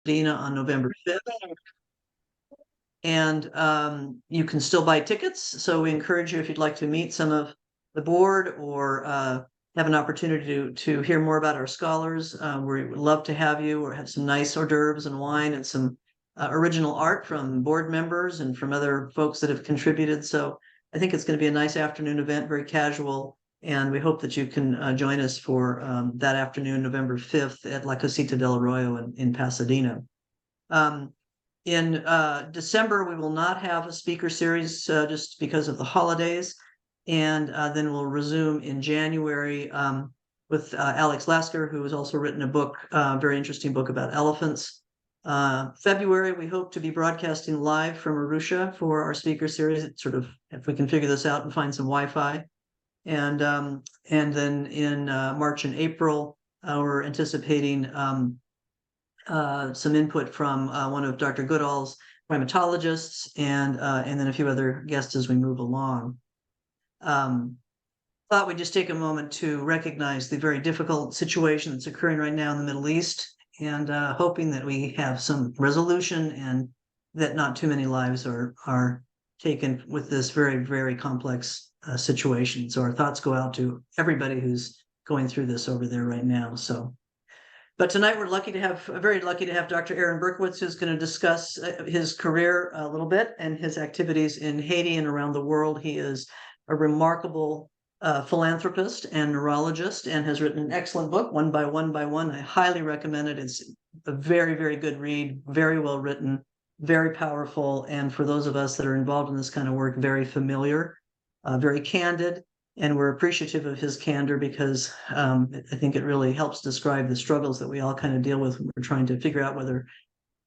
Pasadena on November 5th. And you can still buy tickets. So we encourage you, if you'd like to meet some of the board or have an opportunity to hear more about our scholars, we would love to have you, or have some nice hors d'oeuvres and wine and some original art from board members and from other folks that have contributed. So I think it's going to be a nice afternoon event, very casual. And we hope that you can join us for that afternoon, November 5th at La Casita del Arroyo in Pasadena. In December, we will not have a speaker series just because of the holidays. And then we'll resume in January with Alex Lasker, who has also written a book, very interesting book about elephants. February, we hope to be broadcasting live from Arusha for our speaker series. It's sort of, if we can figure this out and find some Wi-Fi. And then in March and April, we're anticipating some input from one of Dr. Goodall's primatologists, and then a few other guests as we move along. Thought we'd just take a moment to recognize the very difficult situation that's occurring right now in the Middle East, and hoping that we have some resolution and that not too many lives are taken with this very, very complex situation. So our thoughts go out to everybody who's going through this over there right now. But tonight we're very lucky to have Dr. Aaron Berkowitz, who's going to discuss his career a little bit and his activities in Haiti and around the world. He is a remarkable philanthropist and neurologist, and has written an excellent book, One by One by One. I highly recommend it. It's a very, very good read, very well written, very powerful, and for those of us that are involved in this kind of work, very familiar, very candid. And we're appreciative of his candor because I think it really helps describe the struggles that we all kind of deal with when we're trying to figure out whether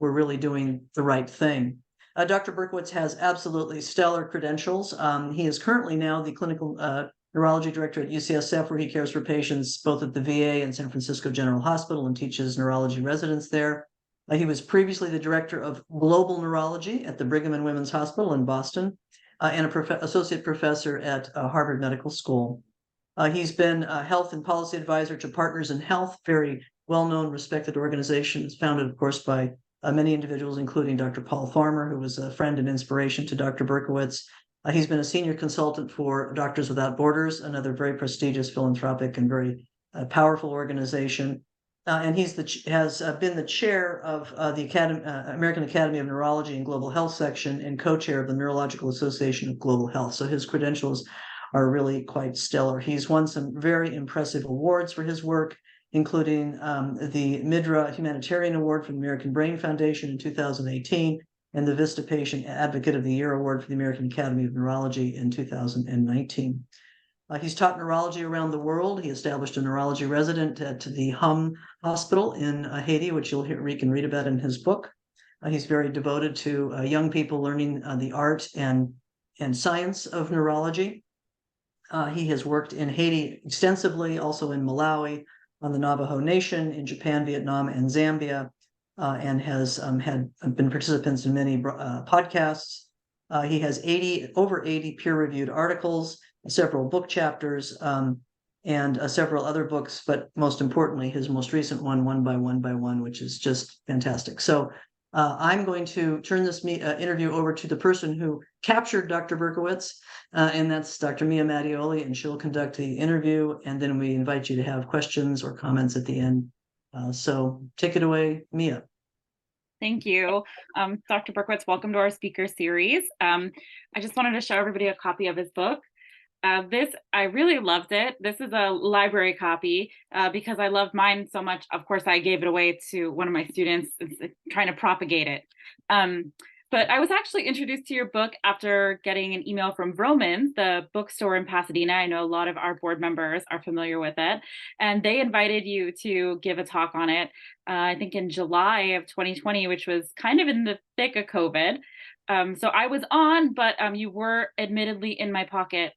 we're really doing the right thing. Dr. Berkowitz has absolutely stellar credentials. He is currently now the clinical neurology director at UCSF, where he cares for patients both at the VA and San Francisco General Hospital and teaches neurology residents there. He was previously the director of global neurology at the Brigham and Women's Hospital in Boston, and associate professor at Harvard Medical School. He's been a health and policy advisor to Partners in Health, very well-known, respected organizations, founded, of course, by many individuals, including Dr. Paul Farmer, who was a friend and inspiration to Dr. Berkowitz. He's been a senior consultant for Doctors Without Borders, another very prestigious philanthropic and very powerful organization. And he has been the chair of the American Academy of Neurology and Global Health section, and co-chair of the Neurological Association of Global Health. So his credentials are really quite stellar. He's won some very impressive awards for his work, including the MIDRA Humanitarian Award from the American Brain Foundation in 2018, and the Vista Patient Advocate of the Year Award for the American Academy of Neurology in 2019. He's taught neurology around the world. He established a neurology resident at the Hum Hospital in Haiti, which you can read about in his book. He's very devoted to young people learning the art and science of neurology. He has worked in Haiti extensively, also in Malawi, on the Navajo Nation, in Japan, Vietnam, and Zambia, and has been participants in many podcasts. He has over 80 peer-reviewed articles, several book chapters, and several other books, but most importantly, his most recent one, One by One by One, which is just fantastic. So I'm going to turn this interview over to the person who captured Dr. Berkowitz, and that's Dr. Mia Mattioli, and she'll conduct the interview, and then we invite you to have questions or comments at the end. So take it away, Mia. Thank you. Dr. Berkowitz, welcome to our speaker series. I just wanted to show everybody a copy of his book. I really loved it. This is a library copy because I love mine so much. Of course, I gave it away to one of my students trying to propagate it. But I was actually introduced to your book after getting an email from Vroman, the bookstore in Pasadena. I know a lot of our board members are familiar with it, and they invited you to give a talk on it, I think in July of 2020, which was kind of in the thick of COVID. So I was on, but you were admittedly in my pocket.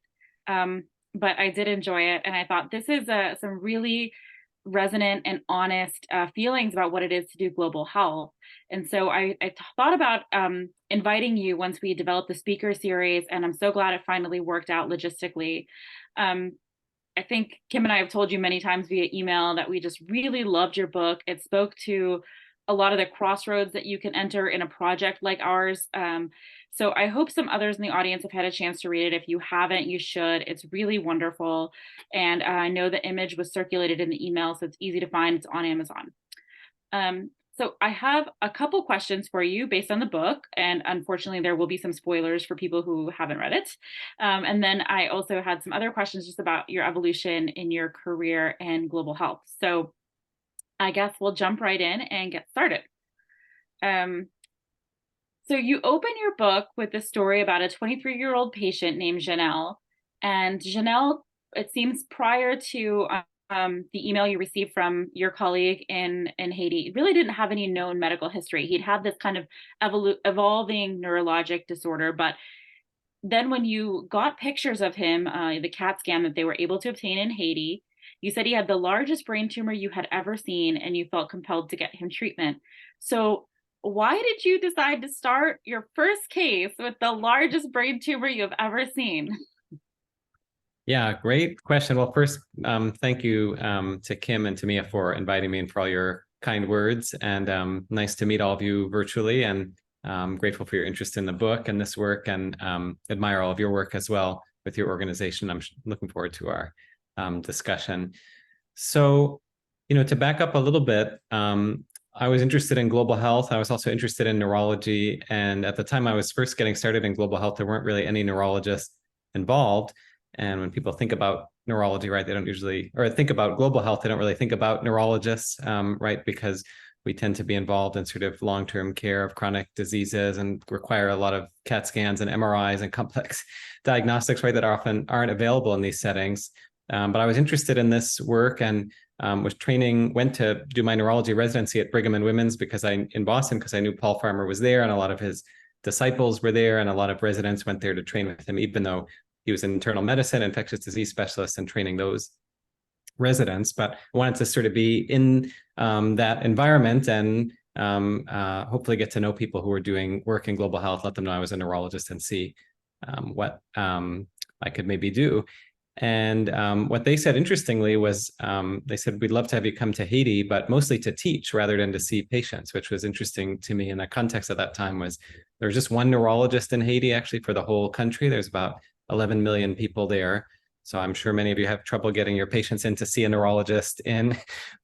But I did enjoy it, and I thought this is some really resonant and honest feelings about what it is to do global health. And so I thought about inviting you once we developed the speaker series, and I'm so glad it finally worked out logistically. I think Kim and I have told you many times via email that we just really loved your book. It spoke to a lot of the crossroads that you can enter in a project like ours. So I hope some others in the audience have had a chance to read it. If you haven't, you should. It's really wonderful. And I know the image was circulated in the email, so it's easy to find. It's on Amazon. So I have a couple questions for you based on the book, and unfortunately there will be some spoilers for people who haven't read it. And then I also had some other questions just about your evolution in your career and global health. So I guess we'll jump right in and get started. So you open your book with a story about a 23-year-old patient named Janelle. And Janelle, it seems prior to the email you received from your colleague in Haiti, really didn't have any known medical history. He'd had this kind of evolving neurologic disorder, but then when you got pictures of him, the CAT scan that they were able to obtain in Haiti, you said he had the largest brain tumor you had ever seen, and you felt compelled to get him treatment. So why did you decide to start your first case with the largest brain tumor you've ever seen? Yeah, great question. Well, first, thank you to Kim and to Mia for inviting me and for all your kind words. And nice to meet all of you virtually. And I'm grateful for your interest in the book and this work, and admire all of your work as well with your organization. I'm looking forward to our discussion. So, to back up a little bit, I was interested in global health. I was also interested in neurology. And at the time I was first getting started in global health, there weren't really any neurologists involved. And when people think about neurology, right, they don't usually, or think about global health, they don't really think about neurologists, right, because we tend to be involved in sort of long-term care of chronic diseases and require a lot of CAT scans and MRIs and complex diagnostics, right, that often aren't available in these settings. But I was interested in this work and went to do my neurology residency at Brigham and Women's in Boston, because I knew Paul Farmer was there and a lot of his disciples were there, and a lot of residents went there to train with him, even though he was an internal medicine, infectious disease specialist, and training those residents. But I wanted to sort of be in that environment and hopefully get to know people who were doing work in global health, let them know I was a neurologist, and see what I could maybe do. And what they said, interestingly, was they said, we'd love to have you come to Haiti, but mostly to teach rather than to see patients, which was interesting to me in the context at that time. Was there was just one neurologist in Haiti, actually, for the whole country. There's about 11 million people there. So I'm sure many of you have trouble getting your patients in to see a neurologist in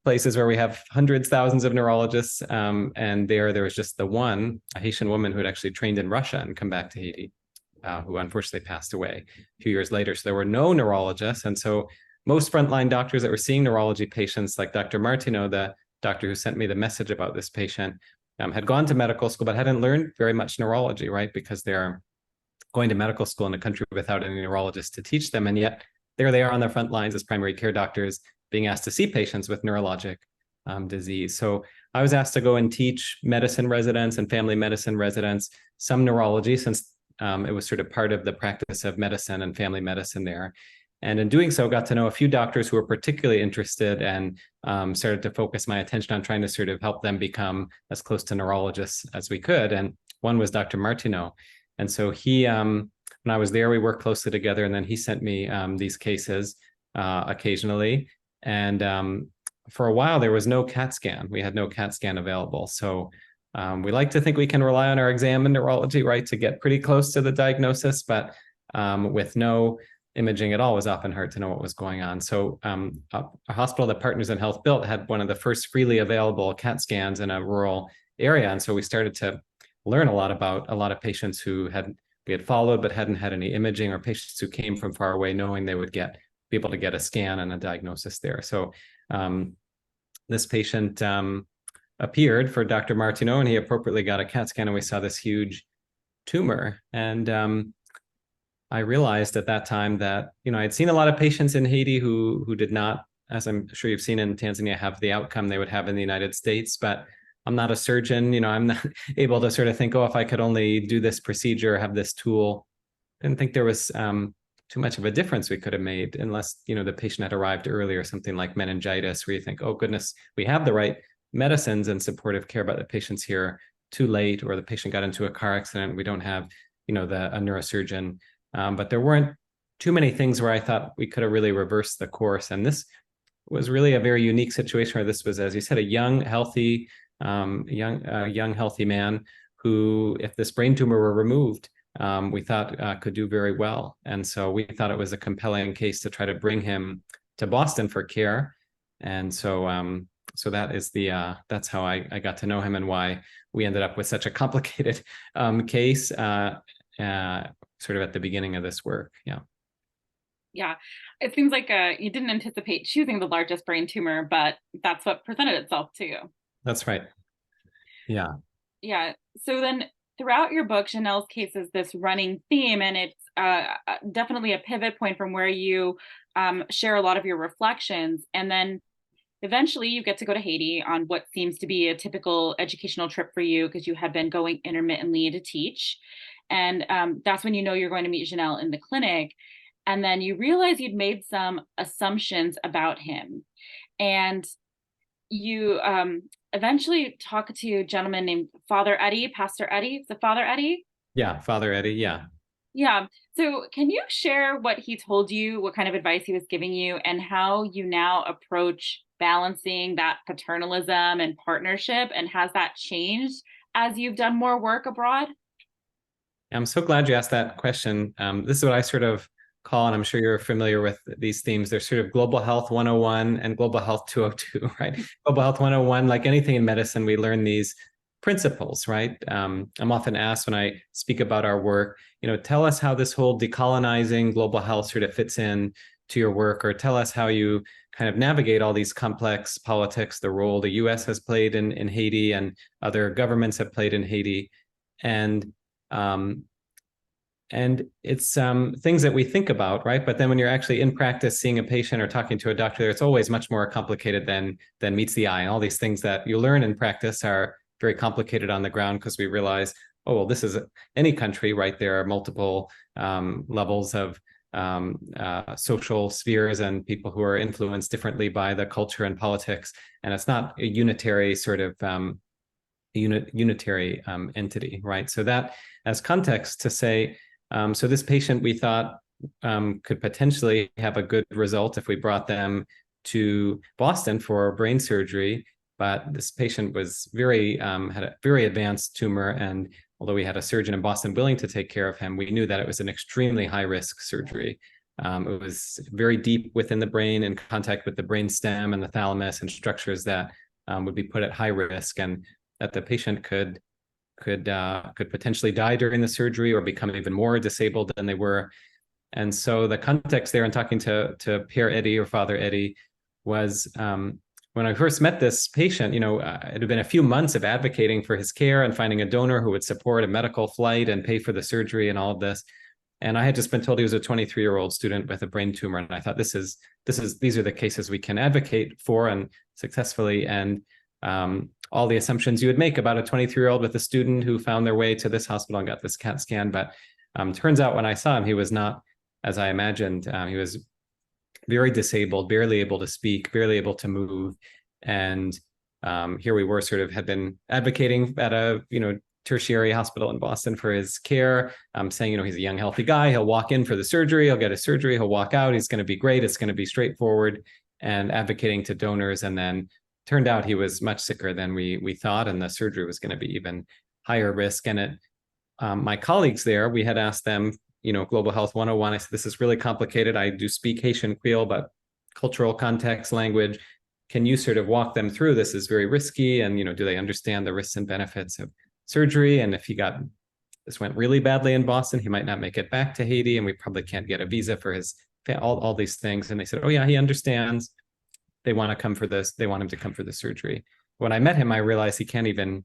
places where we have hundreds, thousands of neurologists. And there was just the one, a Haitian woman who had actually trained in Russia and come back to Haiti, who unfortunately passed away a few years later. So there were no neurologists. And so most frontline doctors that were seeing neurology patients, like Dr. Martineau, the doctor who sent me the message about this patient, had gone to medical school, but hadn't learned very much neurology, right? Because they're going to medical school in a country without any neurologists to teach them. And yet there they are on the front lines as primary care doctors being asked to see patients with neurologic disease. So I was asked to go and teach medicine residents and family medicine residents some neurology, since it was sort of part of the practice of medicine and family medicine there. And in doing so, got to know a few doctors who were particularly interested, and started to focus my attention on trying to sort of help them become as close to neurologists as we could. And one was Dr. Martineau. And so he, when I was there, we worked closely together, and then he sent me these cases occasionally. And for a while, there was no CAT scan. We had no CAT scan available. So we like to think we can rely on our exam in neurology, right, to get pretty close to the diagnosis, but with no imaging at all, it was often hard to know what was going on. So a hospital that Partners in Health built had one of the first freely available CAT scans in a rural area. And so we started to learn a lot about a lot of patients who we had followed but hadn't had any imaging, or patients who came from far away knowing they would be able to get a scan and a diagnosis there. So this patient appeared for Dr. Martineau, and he appropriately got a CAT scan, and we saw this huge tumor. And I realized at that time that, I'd seen a lot of patients in Haiti who did not, as I'm sure you've seen in Tanzania, have the outcome they would have in the United States. But I'm not a surgeon, I'm not able to sort of think, if I could only do this procedure, have this tool. I didn't think there was too much of a difference we could have made, unless, the patient had arrived early, or something like meningitis, where you think, oh goodness, we have the right medicines and supportive care, but the patient's here too late, or the patient got into a car accident. We don't have, a neurosurgeon. But there weren't too many things where I thought we could have really reversed the course. And this was really a very unique situation, where this was, as you said, a young, healthy young healthy man who, if this brain tumor were removed, we thought could do very well. And so we thought it was a compelling case to try to bring him to Boston for care. And so so that is that's how I got to know him and why we ended up with such a complicated case sort of at the beginning of this work. Yeah. Yeah, it seems like you didn't anticipate choosing the largest brain tumor, but that's what presented itself to you. That's right. Yeah. Yeah. So then throughout your book, Janelle's case is this running theme, and it's definitely a pivot point from where you share a lot of your reflections. And then eventually you get to go to Haiti on what seems to be a typical educational trip for you because you had been going intermittently to teach. And that's when you know you're going to meet Janelle in the clinic. And then you realize you'd made some assumptions about him. And you eventually talk to a gentleman named Father Eddie, Pastor Eddie. Is it Father Eddie? Yeah, Father Eddie. Yeah. Yeah. So can you share what he told you, what kind of advice he was giving you, and how you now approach balancing that paternalism and partnership? And has that changed as you've done more work abroad? I'm so glad you asked that question. This is what I sort of call, and I'm sure you're familiar with these themes. They're sort of global health 101 and global health 202, right? Global health 101, like anything in medicine, we learn these principles, right? I'm often asked when I speak about our work, tell us how this whole decolonizing global health sort of fits in to your work, or tell us how you kind of navigate all these complex politics, the role the US has played in Haiti and other governments have played in Haiti. And it's things that we think about, right? But then when you're actually in practice, seeing a patient or talking to a doctor, it's always much more complicated than meets the eye. And all these things that you learn in practice are very complicated on the ground because we realize, oh, well, this is any country, right? There are multiple levels of social spheres and people who are influenced differently by the culture and politics. And it's not a unitary sort of unitary entity, right? So that as context to say, so this patient we thought could potentially have a good result if we brought them to Boston for brain surgery. But this patient was had a very advanced tumor. And although we had a surgeon in Boston willing to take care of him, we knew that it was an extremely high risk surgery. It was very deep within the brain, in contact with the brain stem and the thalamus and structures that would be put at high risk, and that the patient could potentially die during the surgery or become even more disabled than they were. And so the context there in talking to Père Eddie or Father Eddie was when I first met this patient, it had been a few months of advocating for his care and finding a donor who would support a medical flight and pay for the surgery and all of this. And I had just been told he was a 23-year-old student with a brain tumor. And I thought these are the cases we can advocate for and successfully. And all the assumptions you would make about a 23-year-old with a student who found their way to this hospital and got this CAT scan. But turns out when I saw him, he was not as I imagined. He was very disabled, barely able to speak, barely able to move. And here we were had been advocating at a, tertiary hospital in Boston for his care, saying, he's a young, healthy guy. He'll walk in for the surgery. He'll get his surgery. He'll walk out. He's going to be great. It's going to be straightforward, and advocating to donors. And then turned out he was much sicker than we thought, and the surgery was going to be even higher risk. And my colleagues there, we had asked them, Global Health 101, I said, this is really complicated. I do speak Haitian Creole, but cultural context, language, can you sort of walk them through? This is very risky. And, do they understand the risks and benefits of surgery? And if this went really badly in Boston, he might not make it back to Haiti, and we probably can't get a visa for his, all these things. And they said, oh yeah, he understands. They want to come for this. They want him to come for the surgery. When I met him, I realized he can't even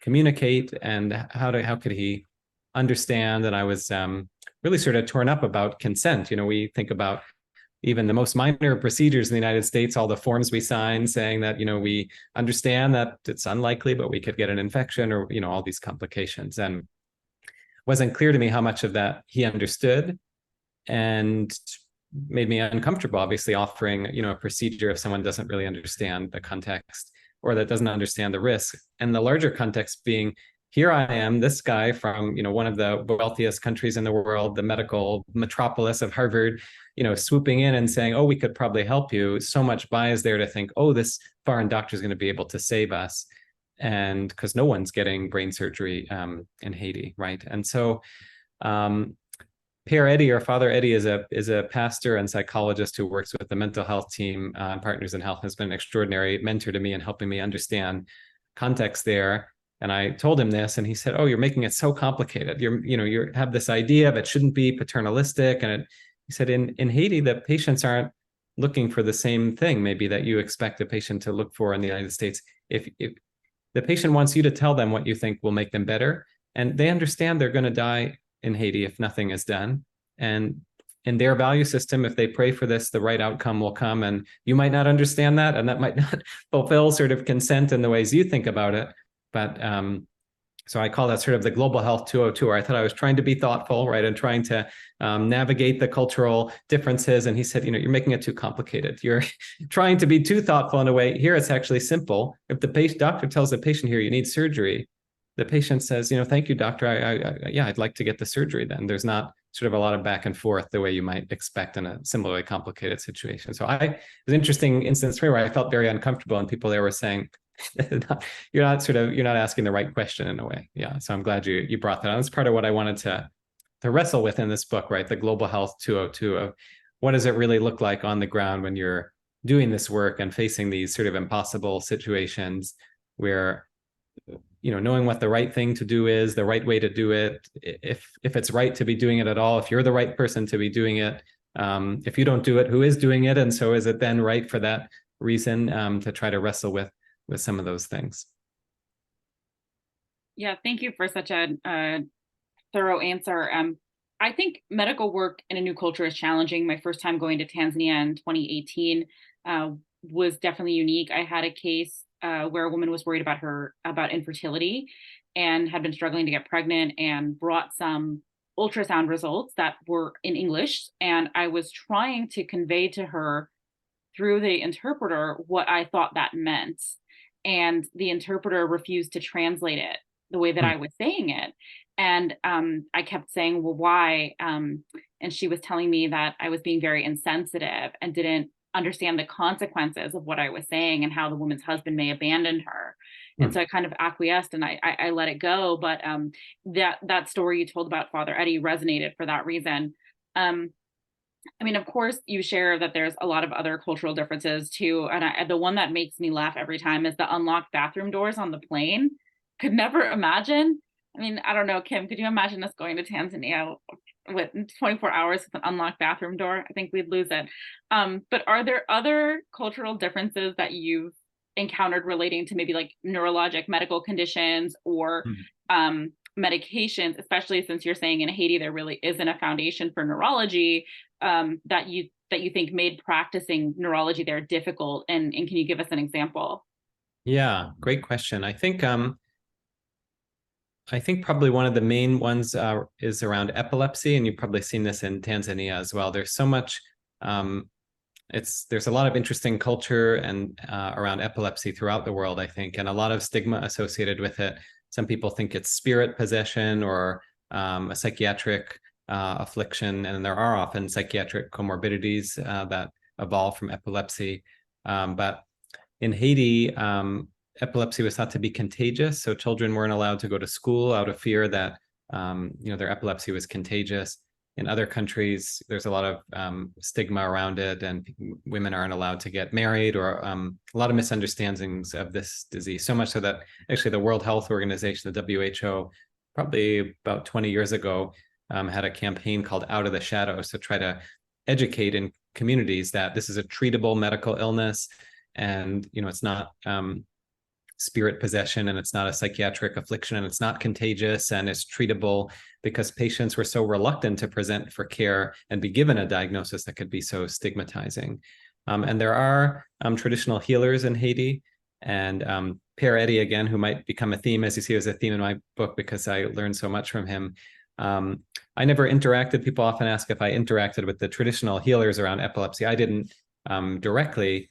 communicate, and how could he understand? And I was really sort of torn up about consent. We think about even the most minor procedures in the United States, all the forms we sign saying that, we understand that it's unlikely, but we could get an infection, or, all these complications. And it wasn't clear to me how much of that he understood, and made me uncomfortable, obviously, offering, a procedure if someone doesn't really understand the context or that doesn't understand the risk. And the larger context being, here I am, this guy from, one of the wealthiest countries in the world, the medical metropolis of Harvard, swooping in and saying, oh, we could probably help you. So much bias there to think, oh, this foreign doctor is going to be able to save us. and because no one's getting brain surgery in Haiti, right? And so Pierre Eddy, or Father Eddy, is a pastor and psychologist who works with the mental health team and Partners in Health, has been an extraordinary mentor to me in helping me understand context there. And I told him this, and he said, "Oh, you're making it so complicated. You have this idea that it shouldn't be paternalistic." And he said, in Haiti, the patients aren't looking for the same thing, maybe, that you expect a patient to look for in the United States. If the patient wants you to tell them what you think will make them better, and they understand they're going to die in Haiti if nothing is done. And in their value system, if they pray for this, the right outcome will come. And you might not understand that, and that might not fulfill sort of consent in the ways you think about it. But so I call that sort of the Global Health 202, where I thought I was trying to be thoughtful, right, and trying to navigate the cultural differences. And he said, you're making it too complicated. You're trying to be too thoughtful in a way. Here, it's actually simple. If the doctor tells the patient, here, you need surgery, the patient says, thank you, doctor. I'd like to get the surgery then. There's not sort of a lot of back and forth the way you might expect in a similarly complicated situation. So it was an interesting instance for me where I felt very uncomfortable, and people there were saying, you're not asking the right question in a way. Yeah. So I'm glad you brought that on. That's part of what I wanted to wrestle with in this book, right? The Global Health 202 of what does it really look like on the ground when you're doing this work and facing these sort of impossible situations where, knowing what the right thing to do is, the right way to do it, if it's right to be doing it at all, if you're the right person to be doing it, if you don't do it, who is doing it? And so is it then right for that reason to try to wrestle with some of those things? Yeah, thank you for such a thorough answer. I think medical work in a new culture is challenging. My first time going to Tanzania in 2018 was definitely unique. I had a case where a woman was worried about infertility and had been struggling to get pregnant, and brought some ultrasound results that were in English. And I was trying to convey to her through the interpreter what I thought that meant. And the interpreter refused to translate it the way that I was saying it. And I kept saying, well, why? And she was telling me that I was being very insensitive and didn't understand the consequences of what I was saying and how the woman's husband may abandon her. And so I kind of acquiesced and I let it go. But that story you told about Father Eddy resonated for that reason. Of course, you share that there's a lot of other cultural differences too. And the one that makes me laugh every time is the unlocked bathroom doors on the plane. Could never imagine. I don't know, Kim, could you imagine us going to Tanzania with 24 hours with an unlocked bathroom door? I think we'd lose it. But are there other cultural differences that you've encountered relating to maybe like neurologic medical conditions or medications, especially since you're saying in Haiti there really isn't a foundation for neurology, that you think made practicing neurology there difficult? And can you give us an example? Yeah, great question. I think probably one of the main ones is around epilepsy, and you've probably seen this in Tanzania as well. There's so much, there's a lot of interesting culture and around epilepsy throughout the world, I think, and a lot of stigma associated with it. Some people think it's spirit possession or a psychiatric affliction, and there are often psychiatric comorbidities that evolve from epilepsy. But in Haiti, epilepsy was thought to be contagious, so children weren't allowed to go to school out of fear that their epilepsy was contagious. In other countries, there's a lot of stigma around it, and women aren't allowed to get married, or a lot of misunderstandings of this disease. So much so that actually the World Health Organization, the WHO, probably about 20 years ago, had a campaign called Out of the Shadows to try to educate in communities that this is a treatable medical illness, and it's not spirit possession, and it's not a psychiatric affliction, and it's not contagious, and it's treatable, because patients were so reluctant to present for care and be given a diagnosis that could be so stigmatizing. And there are traditional healers in Haiti, and Pierre Eddy, again, who might become a theme, as you see, as a theme in my book, because I learned so much from him. I never interacted. People often ask if I interacted with the traditional healers around epilepsy. I didn't directly.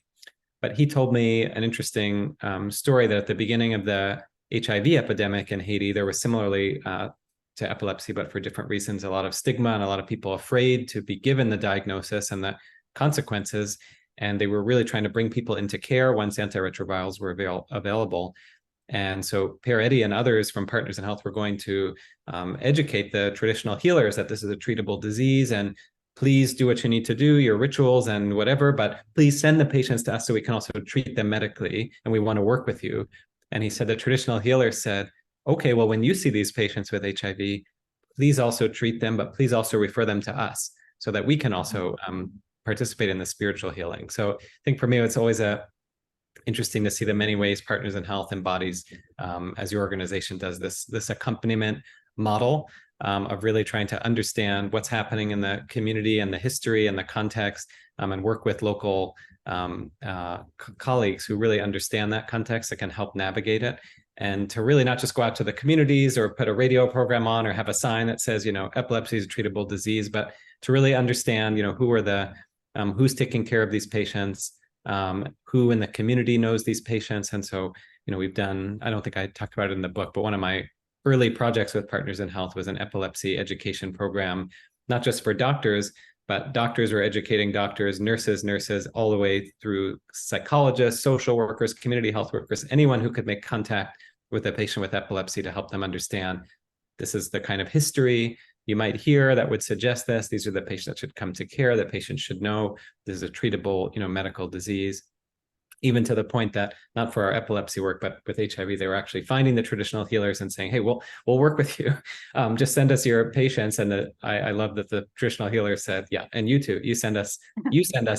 But he told me an interesting story that at the beginning of the HIV epidemic in Haiti, there was similarly to epilepsy, but for different reasons, a lot of stigma and a lot of people afraid to be given the diagnosis and the consequences. And they were really trying to bring people into care once antiretrovirals were available. And so Per Eddy and others from Partners in Health were going to educate the traditional healers that this is a treatable disease, and please do what you need to do, your rituals and whatever, but please send the patients to us so we can also treat them medically, and we want to work with you. And he said the traditional healer said, okay, well, when you see these patients with HIV, please also treat them, but please also refer them to us so that we can also participate in the spiritual healing. So I think for me, it's always interesting to see the many ways Partners in Health embodies, as your organization does, this accompaniment model of really trying to understand what's happening in the community and the history and the context, and work with local colleagues who really understand that context that can help navigate it. And to really not just go out to the communities or put a radio program on or have a sign that says, epilepsy is a treatable disease, but to really understand, who are who's taking care of these patients, who in the community knows these patients. And so, we've done, I don't think I talked about it in the book, but one of my early projects with Partners in Health was an epilepsy education program, not just for doctors, but doctors were educating doctors, nurses, all the way through psychologists, social workers, community health workers, anyone who could make contact with a patient with epilepsy to help them understand this is the kind of history you might hear that would suggest this. These are the patients that should come to care. The patient should know this is a treatable, medical disease. Even to the point that, not for our epilepsy work, but with HIV, they were actually finding the traditional healers and saying, hey, we'll work with you. Just send us your patients. And I love that the traditional healer said, yeah, and you too, you send us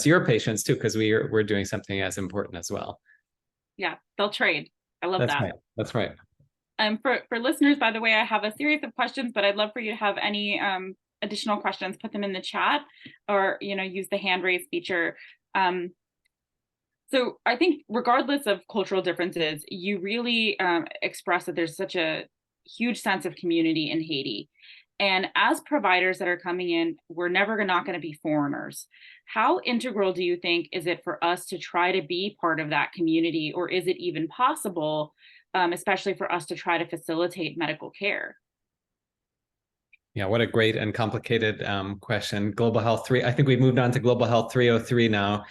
your patients too, because we're doing something as important as well. Yeah, they'll trade. I love that. Right. That's right. For listeners, by the way, I have a series of questions, but I'd love for you to have any additional questions, put them in the chat, or use the hand raise feature. So I think regardless of cultural differences, you really express that there's such a huge sense of community in Haiti. And as providers that are coming in, we're never not going to be foreigners. How integral do you think is it for us to try to be part of that community, or is it even possible, especially for us to try to facilitate medical care? Yeah, what a great and complicated question. Global Health 3, I think we've moved on to Global Health 303 now.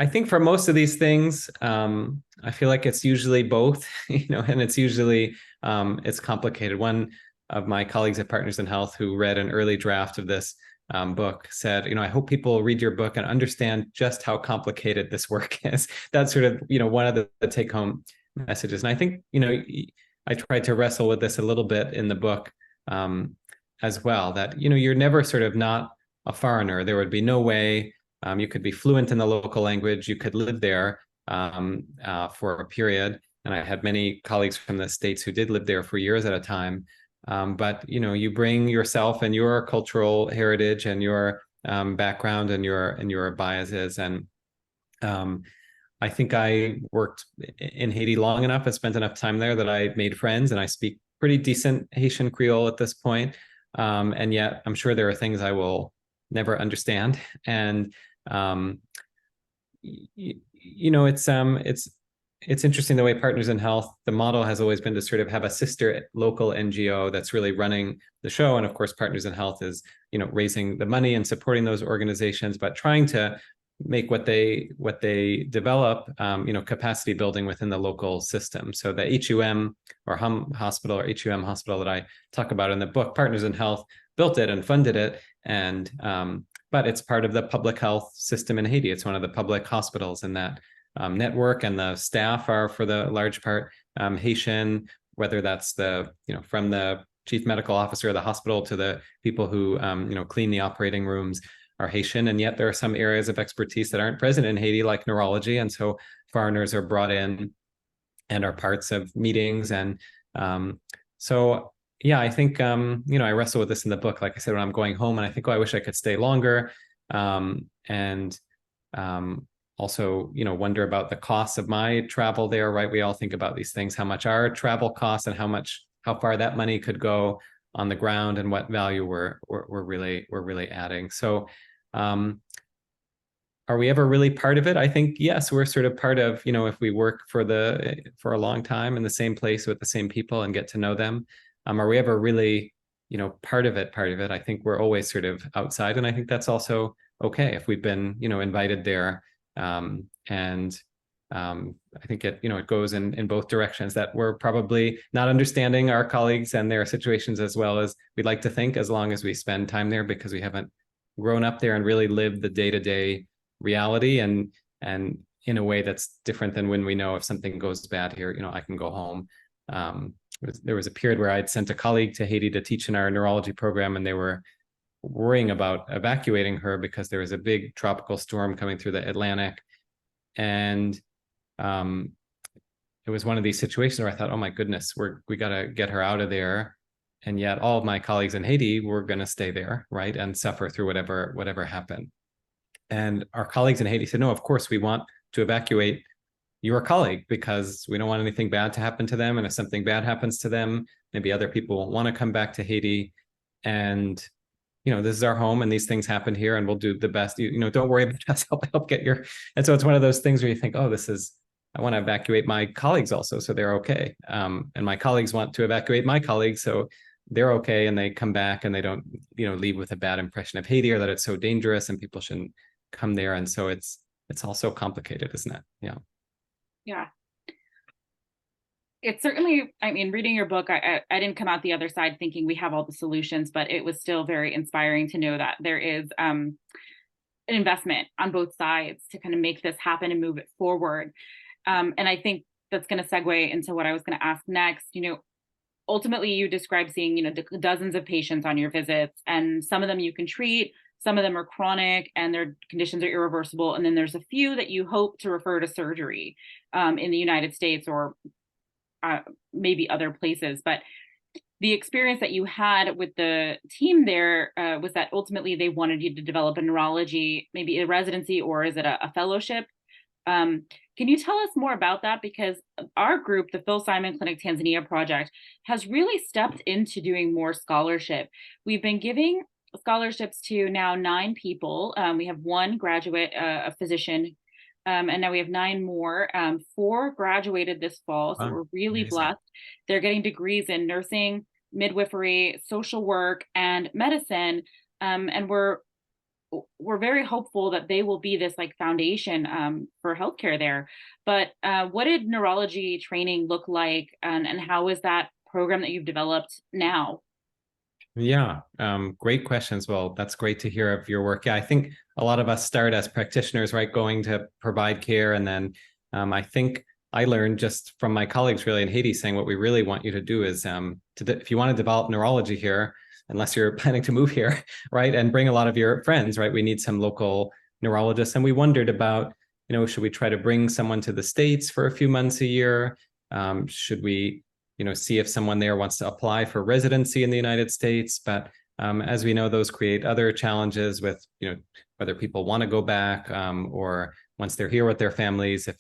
I think for most of these things, I feel like it's usually both, and it's usually, it's complicated. One of my colleagues at Partners in Health who read an early draft of this book said, I hope people read your book and understand just how complicated this work is. That's sort of, one of the take home messages. And I think, I tried to wrestle with this a little bit in the book as well, that, you're never sort of not a foreigner. There would be no way you could be fluent in the local language. You could live there for a period. And I had many colleagues from the States who did live there for years at a time. But, you bring yourself and your cultural heritage and your background and your biases. And I think I worked in Haiti long enough. I spent enough time there that I made friends, and I speak pretty decent Haitian Creole at this point. And yet I'm sure there are things I will never understand. And it's interesting the way Partners in Health, the model has always been to sort of have a sister local NGO that's really running the show. And of course, Partners in Health is, raising the money and supporting those organizations, but trying to make what they develop, capacity building within the local system. So the HUM or HUM hospital or HUM hospital that I talk about in the book, Partners in Health built it and funded it. And but it's part of the public health system in Haiti. It's one of the public hospitals in that network, and the staff are, for the large part, Haitian, whether that's from the chief medical officer of the hospital to the people who clean the operating rooms are Haitian. And yet there are some areas of expertise that aren't present in Haiti, like neurology. And so foreigners are brought in and are parts of meetings. And so yeah, I think, I wrestle with this in the book, like I said, when I'm going home, and I think, I wish I could stay longer. And also, wonder about the costs of my travel there, right? We all think about these things, how much our travel costs and how far that money could go on the ground and what value we're really adding. So are we ever really part of it? I think, yes, we're sort of part of, if we work for a long time in the same place with the same people and get to know them. Are we ever really, part of it? I think we're always sort of outside. And I think that's also okay if we've been, invited there. And I think it goes in both directions, that we're probably not understanding our colleagues and their situations as well as we'd like to think, as long as we spend time there, because we haven't grown up there and really lived the day-to-day reality and in a way that's different than when we know if something goes bad here, I can go home. There was a period where I'd sent a colleague to Haiti to teach in our neurology program, and they were worrying about evacuating her because there was a big tropical storm coming through the Atlantic. And it was one of these situations where I thought, oh my goodness, we got to get her out of there. And yet all of my colleagues in Haiti were going to stay there, right, and suffer through whatever happened. And our colleagues in Haiti said, no, of course we want to evacuate your colleague because we don't want anything bad to happen to them. And if something bad happens to them, maybe other people won't want to come back to Haiti. And this is our home, and these things happen here, and we'll do the best. Don't worry about us. Help get your. And so it's one of those things where you think, oh, I want to evacuate my colleagues also, so they're okay. And my colleagues want to evacuate my colleagues, so they're okay, and they come back, and they don't, leave with a bad impression of Haiti, or that it's so dangerous and people shouldn't come there. And so it's also complicated, isn't it? Yeah. Yeah. It's certainly, reading your book, I didn't come out the other side thinking we have all the solutions, but it was still very inspiring to know that there is an investment on both sides to kind of make this happen and move it forward. And I think that's going to segue into what I was going to ask next. Ultimately, you describe seeing, dozens of patients on your visits, and some of them you can treat, some of them are chronic and their conditions are irreversible. And then there's a few that you hope to refer to surgery in the United States or maybe other places. But the experience that you had with the team there was that ultimately they wanted you to develop a neurology, maybe a residency, or is it a fellowship? Can you tell us more about that? Because our group, the Phil Simon Clinic Tanzania Project, has really stepped into doing more scholarship. We've been giving scholarships to now 9 people. We have 1 graduate, a physician, and now we have 9 more. 4 graduated this fall, so we're really blessed. They're getting degrees in nursing, midwifery, social work, and medicine, and we're very hopeful that they will be this foundation for healthcare there. But what did neurology training look like, and how is that program that you've developed now? Yeah, great questions. Well, that's great to hear of your work. Yeah, I think a lot of us start as practitioners, right, going to provide care. And then I think I learned just from my colleagues really in Haiti saying what we really want you to do is if you want to develop neurology here, unless you're planning to move here, right, and bring a lot of your friends, right, we need some local neurologists. And we wondered about, should we try to bring someone to the States for a few months a year? Should we see if someone there wants to apply for residency in the United States? But as we know, those create other challenges with, whether people want to go back or once they're here with their families, if,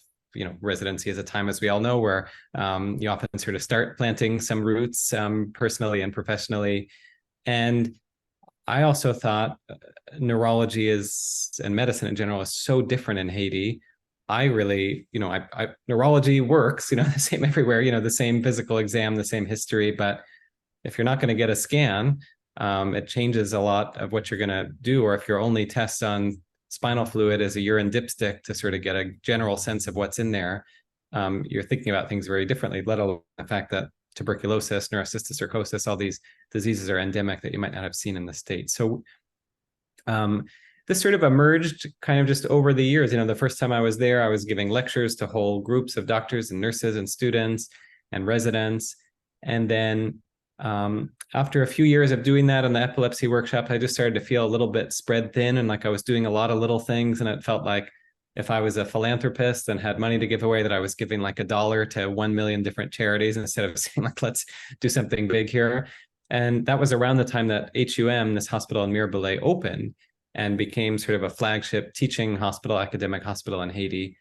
residency is a time, as we all know, where you often sort of start planting some roots personally and professionally. And I also thought neurology and medicine in general is so different in Haiti. I really, neurology works, the same everywhere, the same physical exam, the same history. But if you're not going to get a scan, it changes a lot of what you're going to do. Or if your only test on spinal fluid is a urine dipstick to sort of get a general sense of what's in there, you're thinking about things very differently, let alone the fact that tuberculosis, neurocysticercosis, all these diseases are endemic that you might not have seen in the States. So this sort of emerged kind of just over the years. The first time I was there, I was giving lectures to whole groups of doctors and nurses and students and residents. And then after a few years of doing that in the epilepsy workshop, I just started to feel a little bit spread thin, and like I was doing a lot of little things. And it felt like if I was a philanthropist and had money to give away, that I was giving like $1 to 1 million different charities instead of saying like, let's do something big here. And that was around the time that HUM, this hospital in Mirabelais, opened and became sort of a flagship teaching hospital, academic hospital in Haiti.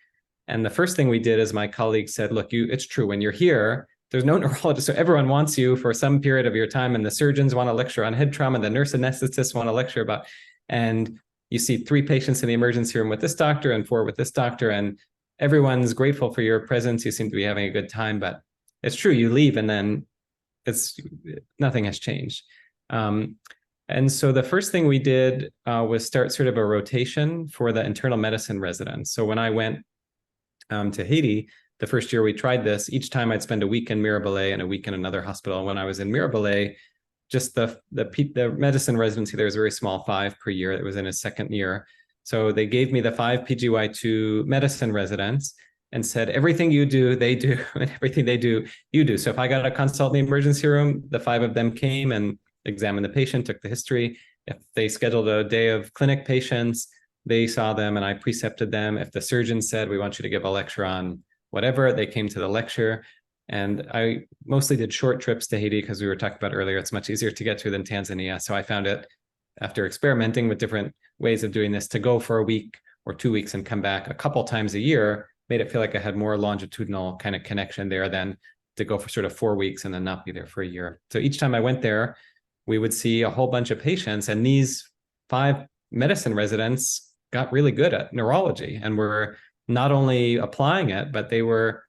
And the first thing we did is my colleague said, look, it's true, when you're here, there's no neurologist, so everyone wants you for some period of your time, and the surgeons want to lecture on head trauma, the nurse anesthetists want to lecture about, and you see 3 patients in the emergency room with this doctor and 4 with this doctor, and everyone's grateful for your presence. You seem to be having a good time, but it's true, you leave and then nothing has changed. And so the first thing we did was start sort of a rotation for the internal medicine residents. So when I went to Haiti. The first year we tried this, each time I'd spend a week in Mirabelais and a week in another hospital. When I was in Mirabelais, just the medicine residency there was very small, 5 per year. It was in his second year. So they gave me the 5 PGY2 medicine residents and said, everything you do, they do, and everything they do, you do. So if I got a consult in the emergency room, the 5 of them came and examined the patient, took the history. If they scheduled a day of clinic patients, they saw them and I precepted them. If the surgeon said, we want you to give a lecture on whatever, they came to the lecture. And I mostly did short trips to Haiti because we were talking about earlier, it's much easier to get to than Tanzania. So I found it, after experimenting with different ways of doing this, to go for a week or 2 weeks and come back a couple times a year, made it feel like I had more longitudinal kind of connection there than to go for sort of 4 weeks and then not be there for a year. So each time I went there, we would see a whole bunch of patients, and these 5 medicine residents got really good at neurology and were not only applying it, but they were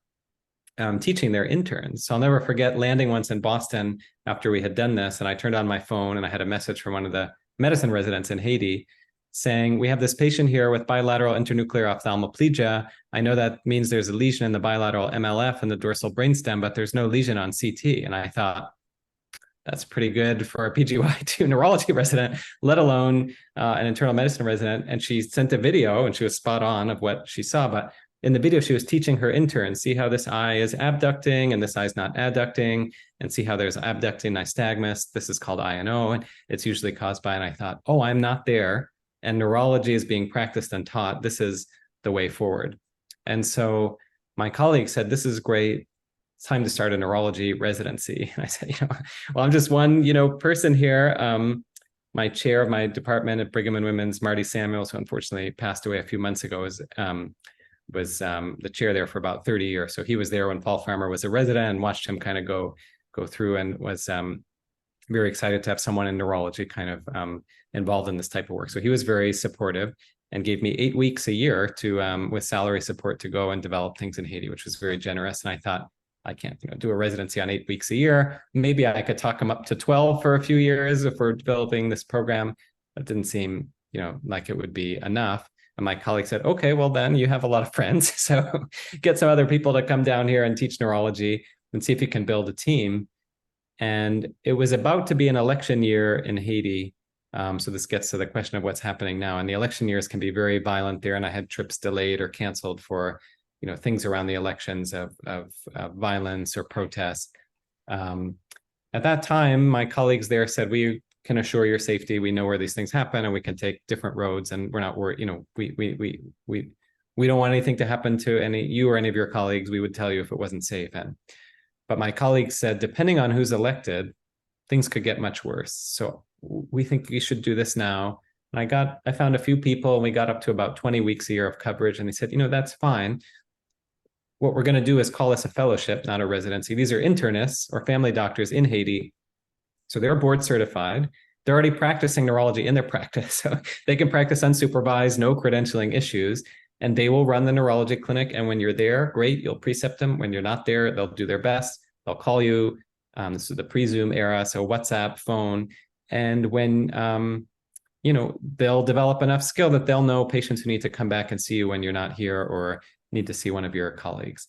teaching their interns. So I'll never forget landing once in Boston after we had done this, and I turned on my phone and I had a message from one of the medicine residents in Haiti saying, we have this patient here with bilateral internuclear ophthalmoplegia. I know that means there's a lesion in the bilateral MLF and the dorsal brainstem, but there's no lesion on CT. And I thought, that's pretty good for a PGY2 neurology resident, let alone an internal medicine resident. And she sent a video, and she was spot on of what she saw. But in the video, she was teaching her interns, see how this eye is abducting and this eye is not adducting, and see how there's abducting nystagmus. This is called INO, and it's usually caused by, and I thought, oh, I'm not there. And neurology is being practiced and taught. This is the way forward. And so my colleague said, this is great. It's time to start a neurology residency. And I said, well, I'm just one, person here. My chair of my department at Brigham and Women's, Marty Samuels, who unfortunately passed away a few months ago, was the chair there for about 30 years. So he was there when Paul Farmer was a resident and watched him kind of go through, and was very excited to have someone in neurology kind of involved in this type of work. So he was very supportive and gave me 8 weeks a year to with salary support to go and develop things in Haiti, which was very generous. And I thought, I can't do a residency on 8 weeks a year. Maybe I could talk them up to 12 for a few years if we're developing this program. That didn't seem, like it would be enough. And my colleague said, okay, well then you have a lot of friends. So get some other people to come down here and teach neurology and see if you can build a team. And it was about to be an election year in Haiti. So this gets to the question of what's happening now. And the election years can be very violent there. And I had trips delayed or canceled for things around the elections of violence or protests. At that time, my colleagues there said, we can assure your safety. We know where these things happen, and we can take different roads, and we're not worried. We don't want anything to happen to you or any of your colleagues. We would tell you if it wasn't safe. But my colleagues said, depending on who's elected, things could get much worse. So we think you should do this now. And I found a few people, and we got up to about 20 weeks a year of coverage. And they said, that's fine. What we're going to do is call this a fellowship, not a residency. These are internists or family doctors in Haiti. So they're board certified. They're already practicing neurology in their practice. So they can practice unsupervised, no credentialing issues, and they will run the neurology clinic. And when you're there, great, you'll precept them. When you're not there, they'll do their best. They'll call you. This is the pre-Zoom era, so WhatsApp, phone. And when, they'll develop enough skill that they'll know patients who need to come back and see you when you're not here or need to see one of your colleagues.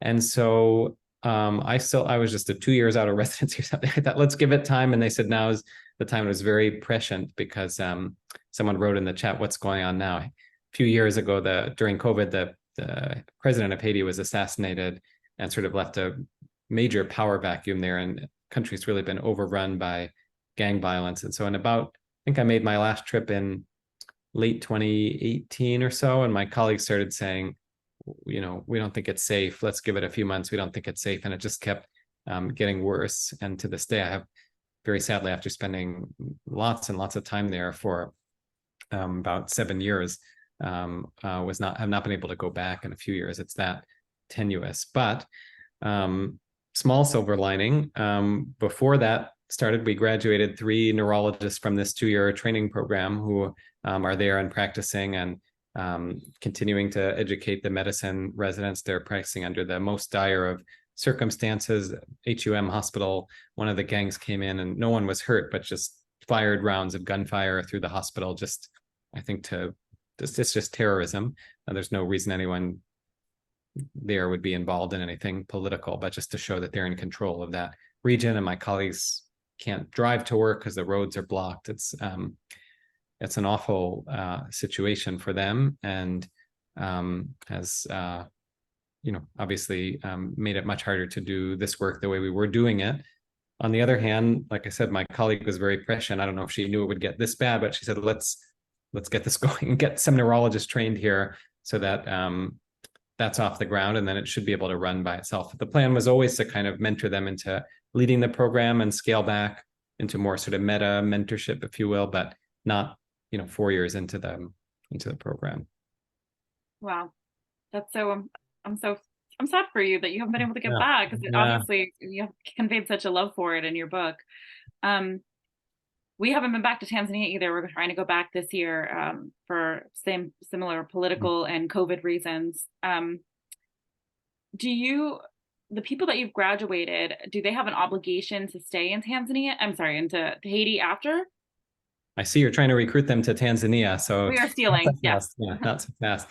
And so I was just 2 years out of residency or something. I thought, let's give it time. And they said, now is the time. It was very prescient because someone wrote in the chat, what's going on now? A few years ago, during COVID, the president of Haiti was assassinated and sort of left a major power vacuum there. And the country's really been overrun by gang violence. And so I think I made my last trip in late 2018 or so. And my colleagues started saying, we don't think it's safe. Let's give it a few months. We don't think it's safe. And it just kept getting worse. And to this day, I have, very sadly, after spending lots and lots of time there for about 7 years, have not been able to go back in a few years. It's that tenuous. But small silver lining, before that started, we graduated 3 neurologists from this 2-year training program who are there and practicing and continuing to educate the medicine residents. They're practicing under the most dire of circumstances. HUM hospital, one of the gangs came in and no one was hurt, but just fired rounds of gunfire through the hospital. It's just terrorism. And there's no reason anyone there would be involved in anything political, but just to show that they're in control of that region. And my colleagues can't drive to work because the roads are blocked. It's an awful situation for them, and has obviously made it much harder to do this work the way we were doing it. On the other hand, like I said, my colleague was very prescient. I don't know if she knew it would get this bad, but she said, let's get this going and get some neurologists trained here so that that's off the ground, and then it should be able to run by itself. The plan was always to kind of mentor them into leading the program and scale back into more sort of meta mentorship, if you will, but not 4 years into the program. Wow, that's so. I'm sad for you that you haven't been able to get back, because obviously you have conveyed such a love for it in your book. We haven't been back to Tanzania either. We're trying to go back this year for similar political and COVID reasons. The people that you've graduated, do they have an obligation to stay in Tanzania? I'm sorry, into Haiti after? I see you're trying to recruit them to Tanzania. So we are stealing. Yes. Yeah, not so fast.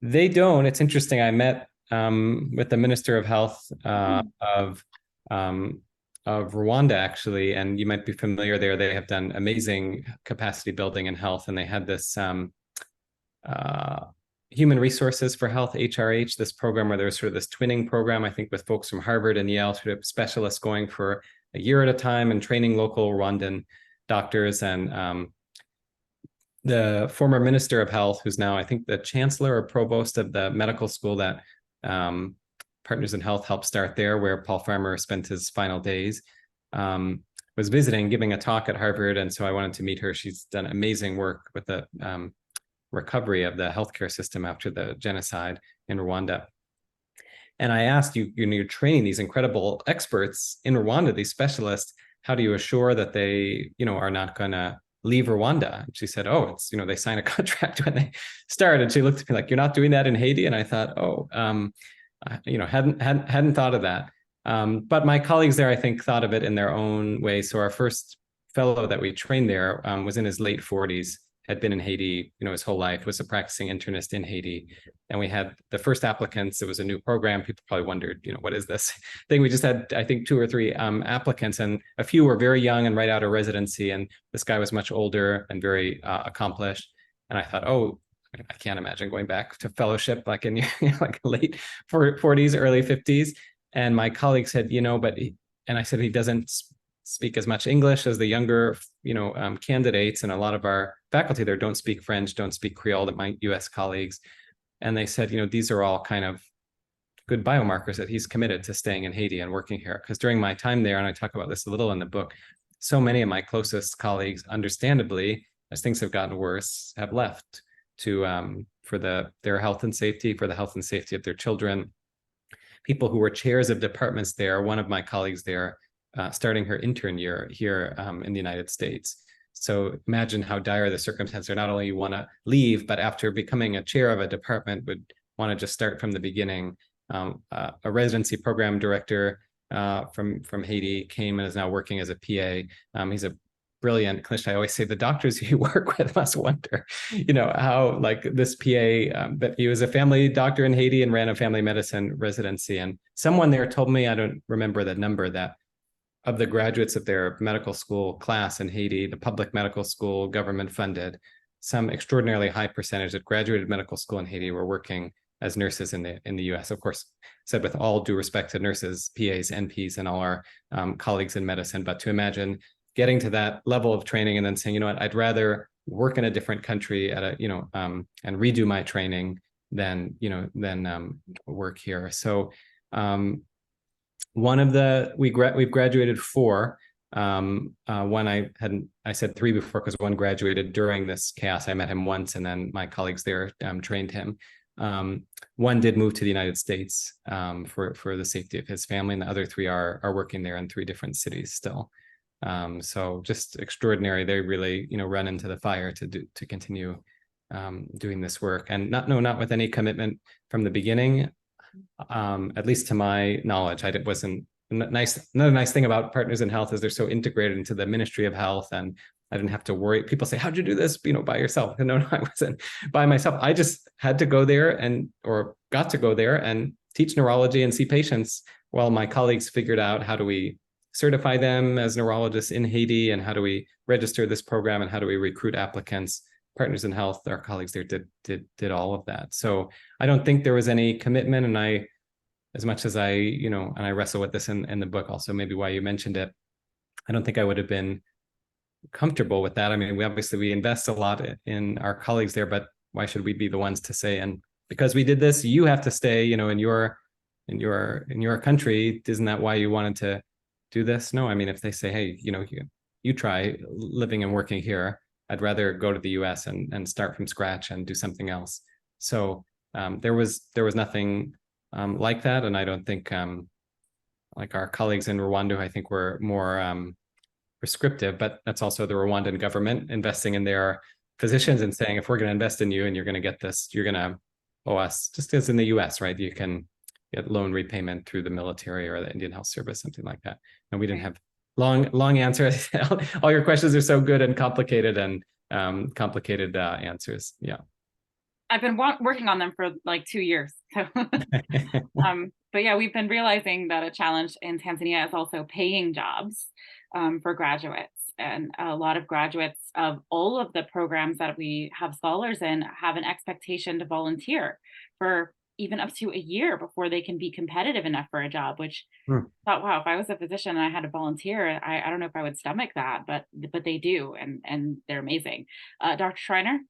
They don't. It's interesting. I met with the Minister of Health of Rwanda, actually, and you might be familiar there. They have done amazing capacity building in health, and they had this Human Resources for Health, HRH, this program where there was sort of this twinning program, I think, with folks from Harvard and Yale, sort of specialists going for a year at a time and training local Rwandan doctors. And the former Minister of Health, who's now, I think, the chancellor or provost of the medical school that Partners in Health helped start there, where Paul Farmer spent his final days, was visiting, giving a talk at Harvard. And so I wanted to meet her. She's done amazing work with the recovery of the healthcare system after the genocide in Rwanda. And I asked, you're training these incredible experts in Rwanda, these specialists, how do you assure that they, are not going to leave Rwanda? And she said, oh, it's, they sign a contract when they start. And she looked at me like, you're not doing that in Haiti? And I thought, hadn't thought of that. But my colleagues there, I think, thought of it in their own way. So our first fellow that we trained there was in his late 40s, had been in Haiti, his whole life, was a practicing internist in Haiti. And we had the first applicants. It was a new program. People probably wondered, what is this thing? We just had, I think, 2 or 3 applicants, and a few were very young and right out of residency. And this guy was much older and very accomplished. And I thought, I can't imagine going back to fellowship like in like late 40s, early 50s. And my colleague said, and I said, he doesn't speak as much English as the younger, candidates, and a lot of our faculty there don't speak French, don't speak Creole, that my US colleagues. And they said, these are all kind of good biomarkers that he's committed to staying in Haiti and working here. Because during my time there, and I talk about this a little in the book, so many of my closest colleagues, understandably, as things have gotten worse, have left to for their health and safety, for the health and safety of their children. People who were chairs of departments there, one of my colleagues there, starting her intern year here in the United States. So imagine how dire the circumstances are. Not only you want to leave, but after becoming a chair of a department, would want to just start from the beginning. A residency program director from Haiti came and is now working as a PA. He's a brilliant clinician. I always say the doctors you work with must wonder, how like this PA, but he was a family doctor in Haiti and ran a family medicine residency. And someone there told me, I don't remember the number, that of the graduates of their medical school class in Haiti, the public medical school, government funded, some extraordinarily high percentage that graduated medical school in Haiti were working as nurses in the US. Of course, said with all due respect to nurses, PAs, NPs, and all our colleagues in medicine, but to imagine getting to that level of training and then saying, I'd rather work in a different country at a, and redo my training than work here. So we've graduated 4. One I said 3 before because one graduated during this chaos. I met him once, and then my colleagues there trained him. One did move to the United States for the safety of his family, and the other 3 are working there in 3 different cities still. So just extraordinary. They really run into the fire to continue doing this work, and not with any commitment from the beginning. At least to my knowledge, it wasn't nice. Another nice thing about Partners in Health is they're so integrated into the Ministry of Health, and I didn't have to worry. People say, how'd you do this, by yourself? And no, I wasn't by myself. I just had to go there or got to go there and teach neurology and see patients while my colleagues figured out how do we certify them as neurologists in Haiti, and how do we register this program, and how do we recruit applicants. Partners in Health, our colleagues there did all of that. So I don't think there was any commitment, and I, as much as I, and I wrestle with this in the book also, maybe why you mentioned it, I don't think I would have been comfortable with that. I mean, we invest a lot in our colleagues there, but why should we be the ones to say, and because we did this, you have to stay, in your country? Isn't that why you wanted to do this? No, I mean, if they say, hey, you try living and working here, I'd rather go to the US and start from scratch and do something else. So there was nothing like that. And I don't think like our colleagues in Rwanda, I think were more prescriptive, but that's also the Rwandan government investing in their physicians and saying, if we're going to invest in you and you're going to get this, you're going to owe us, just as in the US, right? You can get loan repayment through the military or the Indian Health Service, something like that. And we didn't have long answers. All your questions are so good and complicated complicated answers. Yeah. I've been working on them for like 2 years. So, but yeah, we've been realizing that a challenge in Tanzania is also paying jobs for graduates. And a lot of graduates of all of the programs that we have scholars in have an expectation to volunteer for even up to a year before they can be competitive enough for a job, which I thought, wow, if I was a physician and I had to volunteer, I don't know if I would stomach that, but they do, and they're amazing. Dr. Schreiner?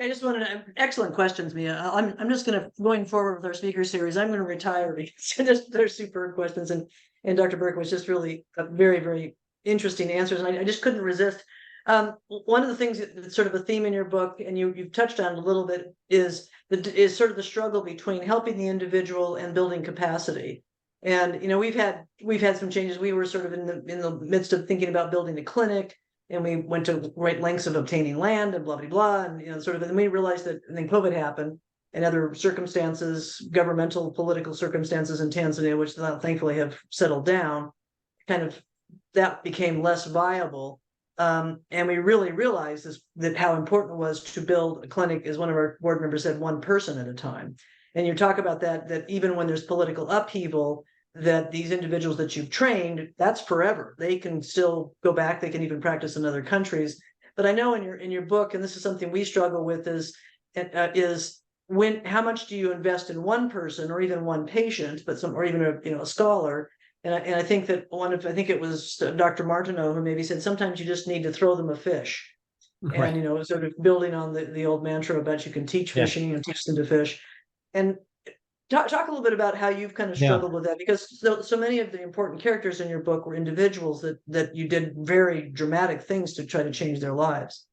I just wanted to, excellent questions, Mia. I'm just going forward with our speaker series. I'm going to retire because they're superb questions, and Dr. Berkowitz just really very, very interesting answers, and I just couldn't resist. One of the things that's sort of a theme in your book, and you've touched on it a little bit, is sort of the struggle between helping the individual and building capacity. And we've had some changes. We were sort of in the midst of thinking about building a clinic, and we went to great lengths of obtaining land and blah blah blah, and sort of. And we realized that, and then COVID happened, and other circumstances, governmental, political circumstances in Tanzania, which thankfully have settled down, kind of that became less viable. And we really realized that how important it was to build a clinic, as one of our board members said, one person at a time. And you talk about that even when there's political upheaval, that these individuals that you've trained, that's forever. They can still go back. They can even practice in other countries. But I know in your book, and this is something we struggle with, is how much do you invest in one person or even one patient, or even a scholar. And I think that I think it was Dr. Martineau who maybe said sometimes you just need to throw them a fish. Right. And sort of building on the old mantra about you can teach fishing and teach them to fish. And talk a little bit about how you've kind of struggled with that, because so many of the important characters in your book were individuals that you did very dramatic things to try to change their lives.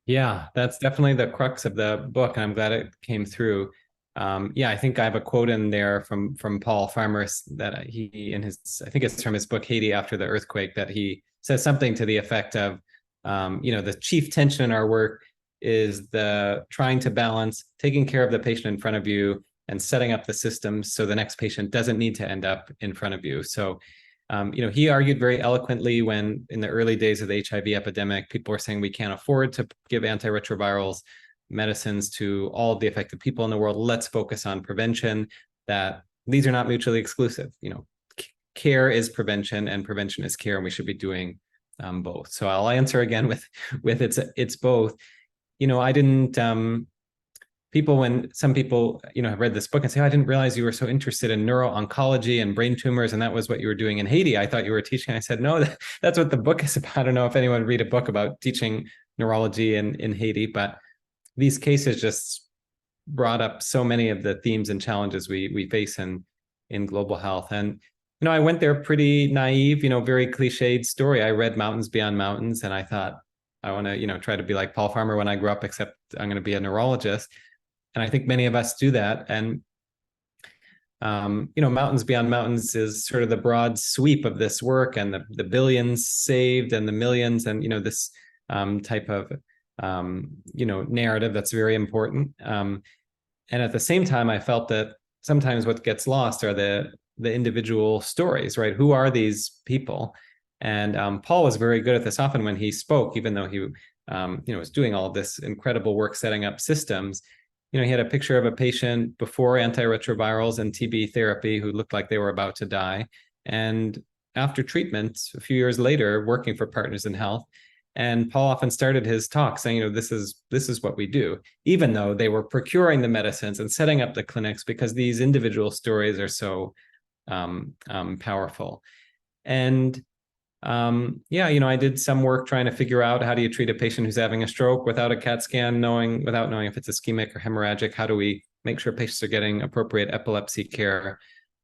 Yeah, that's definitely the crux of the book, and I'm glad it came through. I think I have a quote in there from Paul Farmer that he, I think it's from his book Haiti After the Earthquake, that he says something to the effect of, the chief tension in our work is the trying to balance taking care of the patient in front of you and setting up the systems so the next patient doesn't need to end up in front of you. So, he argued very eloquently when in the early days of the HIV epidemic, people were saying we can't afford to give antiretrovirals medicines to all of the affected people in the world. Let's focus on prevention, that these are not mutually exclusive. Care is prevention and prevention is care, and we should be doing both. So I'll answer again with it's both. I didn't, when some people, have read this book and say, oh, I didn't realize you were so interested in neuro-oncology and brain tumors, and that was what you were doing in Haiti. I thought you were teaching. I said, no, that's what the book is about. I don't know if anyone would read a book about teaching neurology in Haiti, but these cases just brought up so many of the themes and challenges we face in global health. And, I went there pretty naive, very cliched story. I read Mountains Beyond Mountains, and I thought, I want to, try to be like Paul Farmer when I grow up, except I'm going to be a neurologist. And I think many of us do that. And, Mountains Beyond Mountains is sort of the broad sweep of this work, and the billions saved and the millions, and, this type of narrative that's very important. And at the same time, I felt that sometimes what gets lost are the individual stories, right? Who are these people? And Paul was very good at this. Often when he spoke, even though he was doing all of this incredible work setting up systems, he had a picture of a patient before antiretrovirals and TB therapy who looked like they were about to die. And after treatment, a few years later, working for Partners in Health. And Paul often started his talk saying, this is what we do, even though they were procuring the medicines and setting up the clinics, because these individual stories are so powerful. And I did some work trying to figure out, how do you treat a patient who's having a stroke without a CAT scan, without knowing if it's ischemic or hemorrhagic? How do we make sure patients are getting appropriate epilepsy care?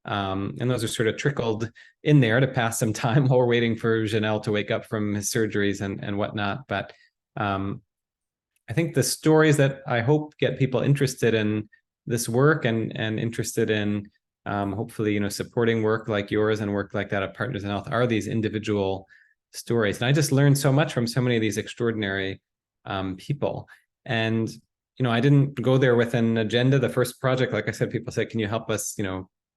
And those are sort of trickled in there to pass some time while we're waiting for Janelle to wake up from his surgeries and whatnot. But I think the stories that I hope get people interested in this work and interested in hopefully, supporting work like yours and work like that at Partners in Health are these individual stories. And I just learned so much from so many of these extraordinary people. And, I didn't go there with an agenda. The first project, like I said, people said, can you help us,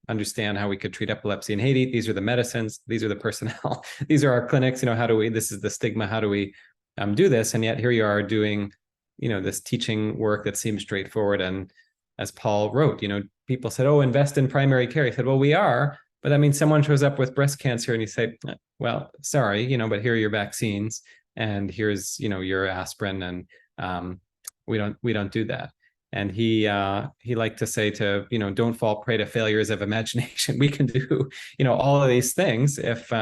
understand how we could treat epilepsy in Haiti? These are the medicines, these are the personnel, these are our clinics, how do we, this is the stigma, how do we do this? And yet here you are doing, this teaching work that seems straightforward. And as Paul wrote, people said, oh, invest in primary care. He said, well, we are, but that means someone shows up with breast cancer and you say, well, sorry, but here are your vaccines and here's, your aspirin, and we don't do that. And he liked to say to, don't fall prey to failures of imagination. We can do, all of these things if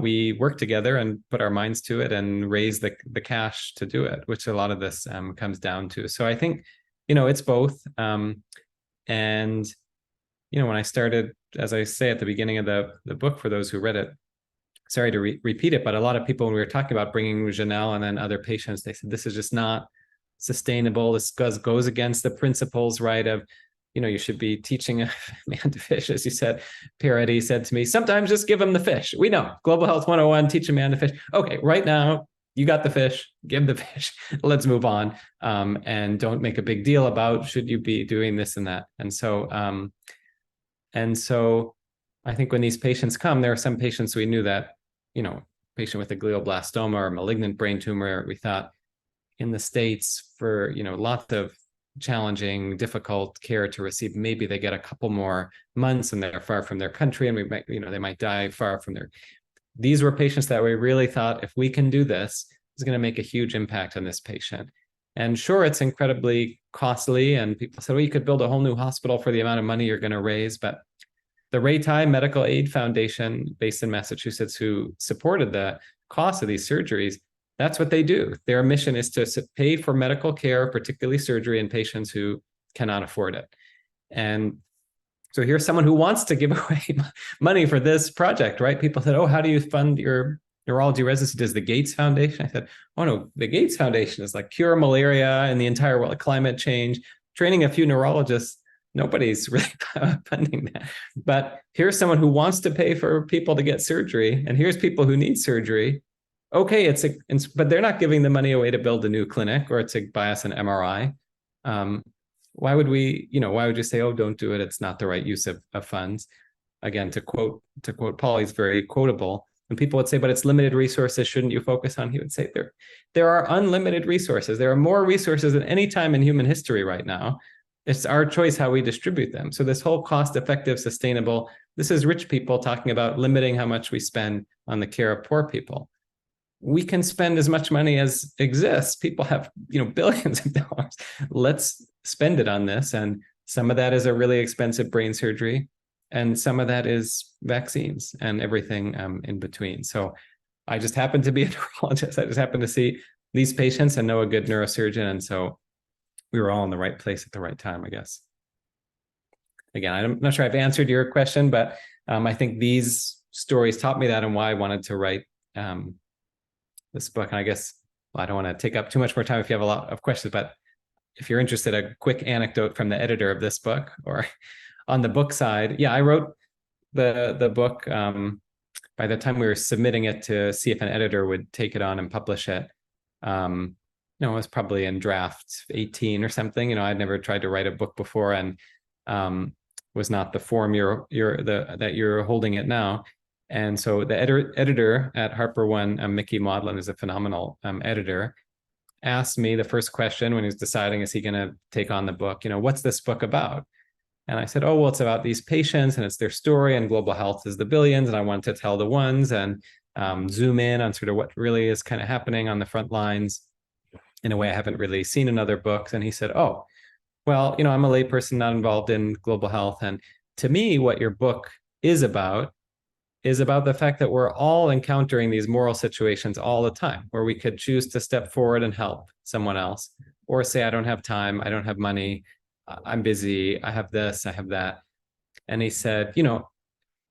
we work together and put our minds to it and raise the cash to do it, which a lot of this comes down to. So I think, it's both. And, when I started, as I say at the beginning of the book, for those who read it, sorry to repeat it, but a lot of people, when we were talking about bringing Janelle and then other patients, they said, this is just not sustainable. This goes against the principles, right, of, you should be teaching a man to fish. As you said, Pierretti said to me, sometimes just give him the fish. We know, Global Health 101, teach a man to fish. Okay, right now, you got the fish, give the fish, let's move on. And don't make a big deal about, should you be doing this and that? And so I think when these patients come, there are some patients we knew that, patient with a glioblastoma or malignant brain tumor, we thought in the States for, lots of challenging, difficult care to receive, maybe they get a couple more months and they're far from their country and we might, they might die far from their. These were patients that we really thought, if we can do this, it's going to make a huge impact on this patient. And sure, it's incredibly costly. And people said, well, you could build a whole new hospital for the amount of money you're going to raise. But the Ray Tai Medical Aid Foundation, based in Massachusetts, who supported the cost of these surgeries, that's what they do. Their mission is to pay for medical care, particularly surgery, in patients who cannot afford it. And so here's someone who wants to give away money for this project, right? People said, oh, how do you fund your neurology residency? Does the Gates Foundation? I said, oh no, the Gates Foundation is like cure malaria in the entire world, climate change, training a few neurologists. Nobody's really funding that. But here's someone who wants to pay for people to get surgery, and here's people who need surgery. Okay, but they're not giving the money away to build a new clinic or to buy us an MRI. Why would you say, oh, don't do it, it's not the right use of funds? Again, to quote Paul, he's very quotable. And people would say, but it's limited resources, shouldn't you focus on? He would say, there are unlimited resources. There are more resources than any time in human history right now. It's our choice how we distribute them. So this whole cost-effective, sustainable, this is rich people talking about limiting how much we spend on the care of poor people. We can spend as much money as exists. People have, billions of dollars. Let's spend it on this. And some of that is a really expensive brain surgery. And some of that is vaccines and everything in between. So I just happen to be a neurologist. I just happen to see these patients and know a good neurosurgeon. And so we were all in the right place at the right time, I guess. Again, I'm not sure I've answered your question, but I think these stories taught me that and why I wanted to write this book. And I guess, I don't want to take up too much more time if you have a lot of questions, but if you're interested, a quick anecdote from the editor of this book, or on the book side. Yeah, I wrote the book. By the time we were submitting it to see if an editor would take it on and publish it, it was probably in draft 18 or something. I'd never tried to write a book before, and was not the form that you're holding it now. And so the editor at Harper One, Mickey Maudlin, is a phenomenal editor. asked me the first question when he was deciding, is he going to take on the book, what's this book about? And I said, oh, well, it's about these patients and it's their story, and global health is the billions. And I wanted to tell the ones and zoom in on sort of what really is kind of happening on the front lines in a way I haven't really seen in other books. And he said, oh, well, I'm a layperson not involved in global health. And to me, what your book is about the fact that we're all encountering these moral situations all the time where we could choose to step forward and help someone else, or say, I don't have time, I don't have money, I'm busy, I have this, I have that. And he said,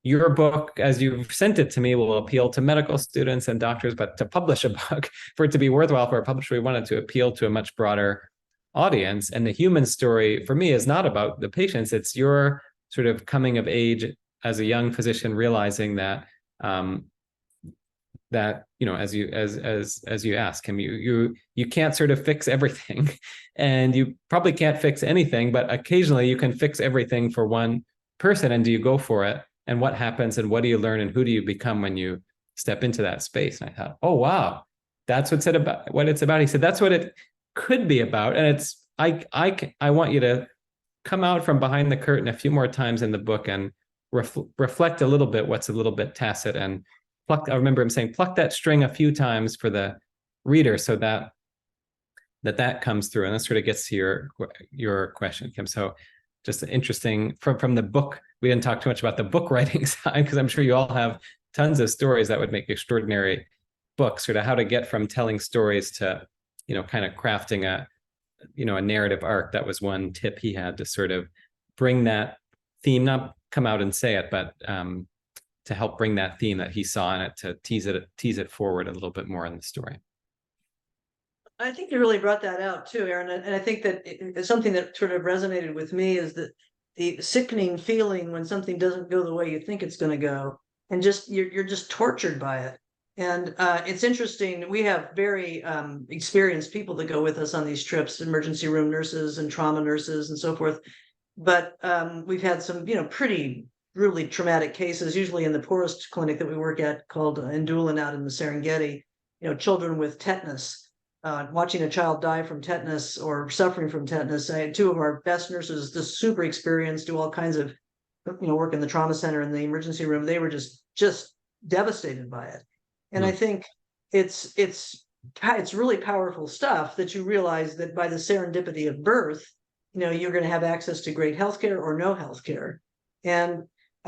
your book, as you've sent it to me, will appeal to medical students and doctors, but to publish a book, for it to be worthwhile for a publisher, we wanted to appeal to a much broader audience. And the human story for me is not about the patients, it's your sort of coming of age as a young physician, realizing that as you ask him, you can't sort of fix everything, and you probably can't fix anything, but occasionally you can fix everything for one person. And do you go for it? And what happens? And what do you learn? And who do you become when you step into that space? And I thought, oh wow, that's what it's about. He said that's what it could be about. And it's I want you to come out from behind the curtain a few more times in the book and reflect a little bit what's a little bit tacit, and pluck. I remember him saying, pluck that string a few times for the reader, so that comes through. And that sort of gets to your question, Kim. So just interesting from the book. We didn't talk too much about the book writing side, because I'm sure you all have tons of stories that would make extraordinary books. Sort of how to get from telling stories to, kind of crafting a narrative arc. That was one tip he had, to sort of bring that theme, not come out and say it, but to help bring that theme that he saw in it, to tease it forward a little bit more in the story. I think you really brought that out too, Aaron. And I think that it's something that sort of resonated with me, is that the sickening feeling when something doesn't go the way you think it's going to go, and just you're just tortured by it. And it's interesting. We have very experienced people that go with us on these trips, emergency room nurses and trauma nurses and so forth. But we've had some, pretty really traumatic cases, usually in the poorest clinic that we work at, called Ndulin out in the Serengeti. Children with tetanus. Watching a child die from tetanus or suffering from tetanus. Two of our best nurses, just super experienced, do all kinds of, work in the trauma center and the emergency room. They were just devastated by it. And I think it's really powerful stuff, that you realize that by the serendipity of birth, you're going to have access to great healthcare or no healthcare. And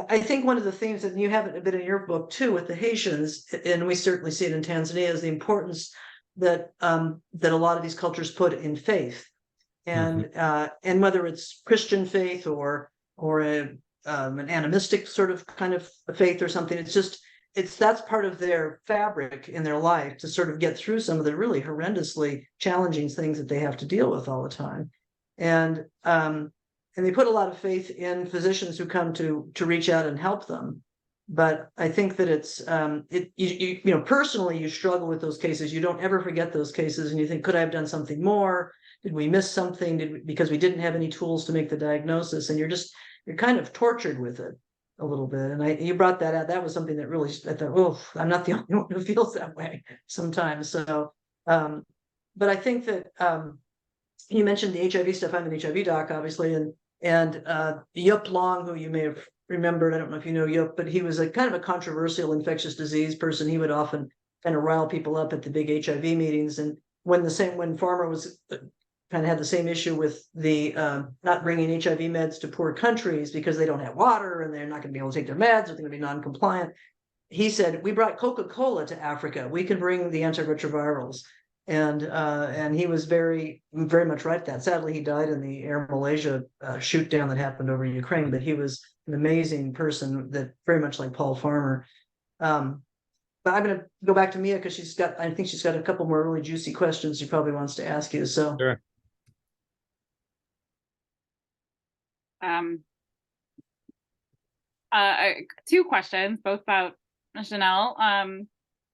I think one of the themes that you have a bit in your book too with the Haitians, and we certainly see it in Tanzania, is the importance that a lot of these cultures put in faith, and whether it's Christian faith or an animistic sort of kind of faith or something, that's part of their fabric in their life, to sort of get through some of the really horrendously challenging things that they have to deal with all the time. And they put a lot of faith in physicians who come to reach out and help them. But I think that it's personally, you struggle with those cases. You don't ever forget those cases, and you think, could I have done something more? Did we miss something? Because we didn't have any tools to make the diagnosis, and you're kind of tortured with it a little bit. And you brought that out. That was something that really, I thought, oh, I'm not the only one who feels that way sometimes. So, but I think that you mentioned the HIV stuff. I'm an HIV doc, obviously, and Yup Long, who you may have remembered, I don't know if you know Yup, but he was a kind of a controversial infectious disease person. He would often kind of rile people up at the big HIV meetings. And when Pharma was kind of had the same issue with the not bringing HIV meds to poor countries because they don't have water and they're not going to be able to take their meds, or they're going to be non-compliant, he said, we brought Coca-Cola to Africa. We can bring the antiretrovirals. And he was very, very much right that. Sadly, he died in the Air Malaysia shoot down that happened over Ukraine, but he was an amazing person, that very much like Paul Farmer. But I'm going to go back to Mia, because I think she's got a couple more really juicy questions she probably wants to ask you. So. Sure. Two questions, both about Janelle.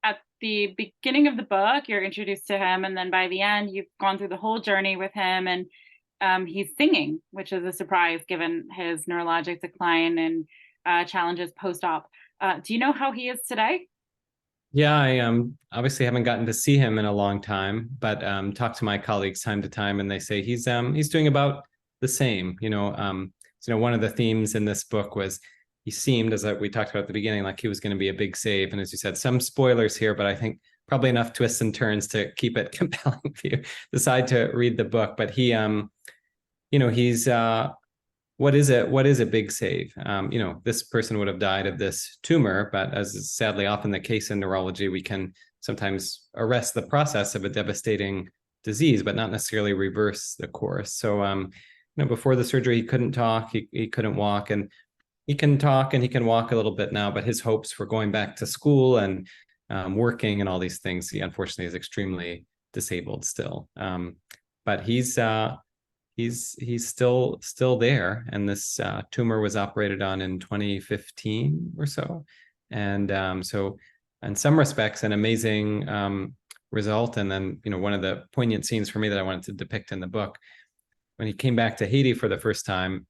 At the beginning of the book, you're introduced to him, and then by the end, you've gone through the whole journey with him, and he's singing, which is a surprise given his neurologic decline and challenges post-op. Do you know how he is today? Yeah, I obviously haven't gotten to see him in a long time, but talk to my colleagues time to time, and they say he's doing about the same. One of the themes in this book was he seemed, as we talked about at the beginning, like he was going to be a big save. And as you said, some spoilers here, but I think probably enough twists and turns to keep it compelling if you decide to read the book. But he's what is a big save? This person would have died of this tumor, but as is sadly often the case in neurology, we can sometimes arrest the process of a devastating disease, but not necessarily reverse the course. So, before the surgery, he couldn't talk, he couldn't walk, and he can talk and he can walk a little bit now, but his hopes for going back to school and working and all these things, he unfortunately is extremely disabled still. But he's still there, and this tumor was operated on in 2015 or so, and so in some respects an amazing result. And then one of the poignant scenes for me that I wanted to depict in the book, when he came back to Haiti for the first time,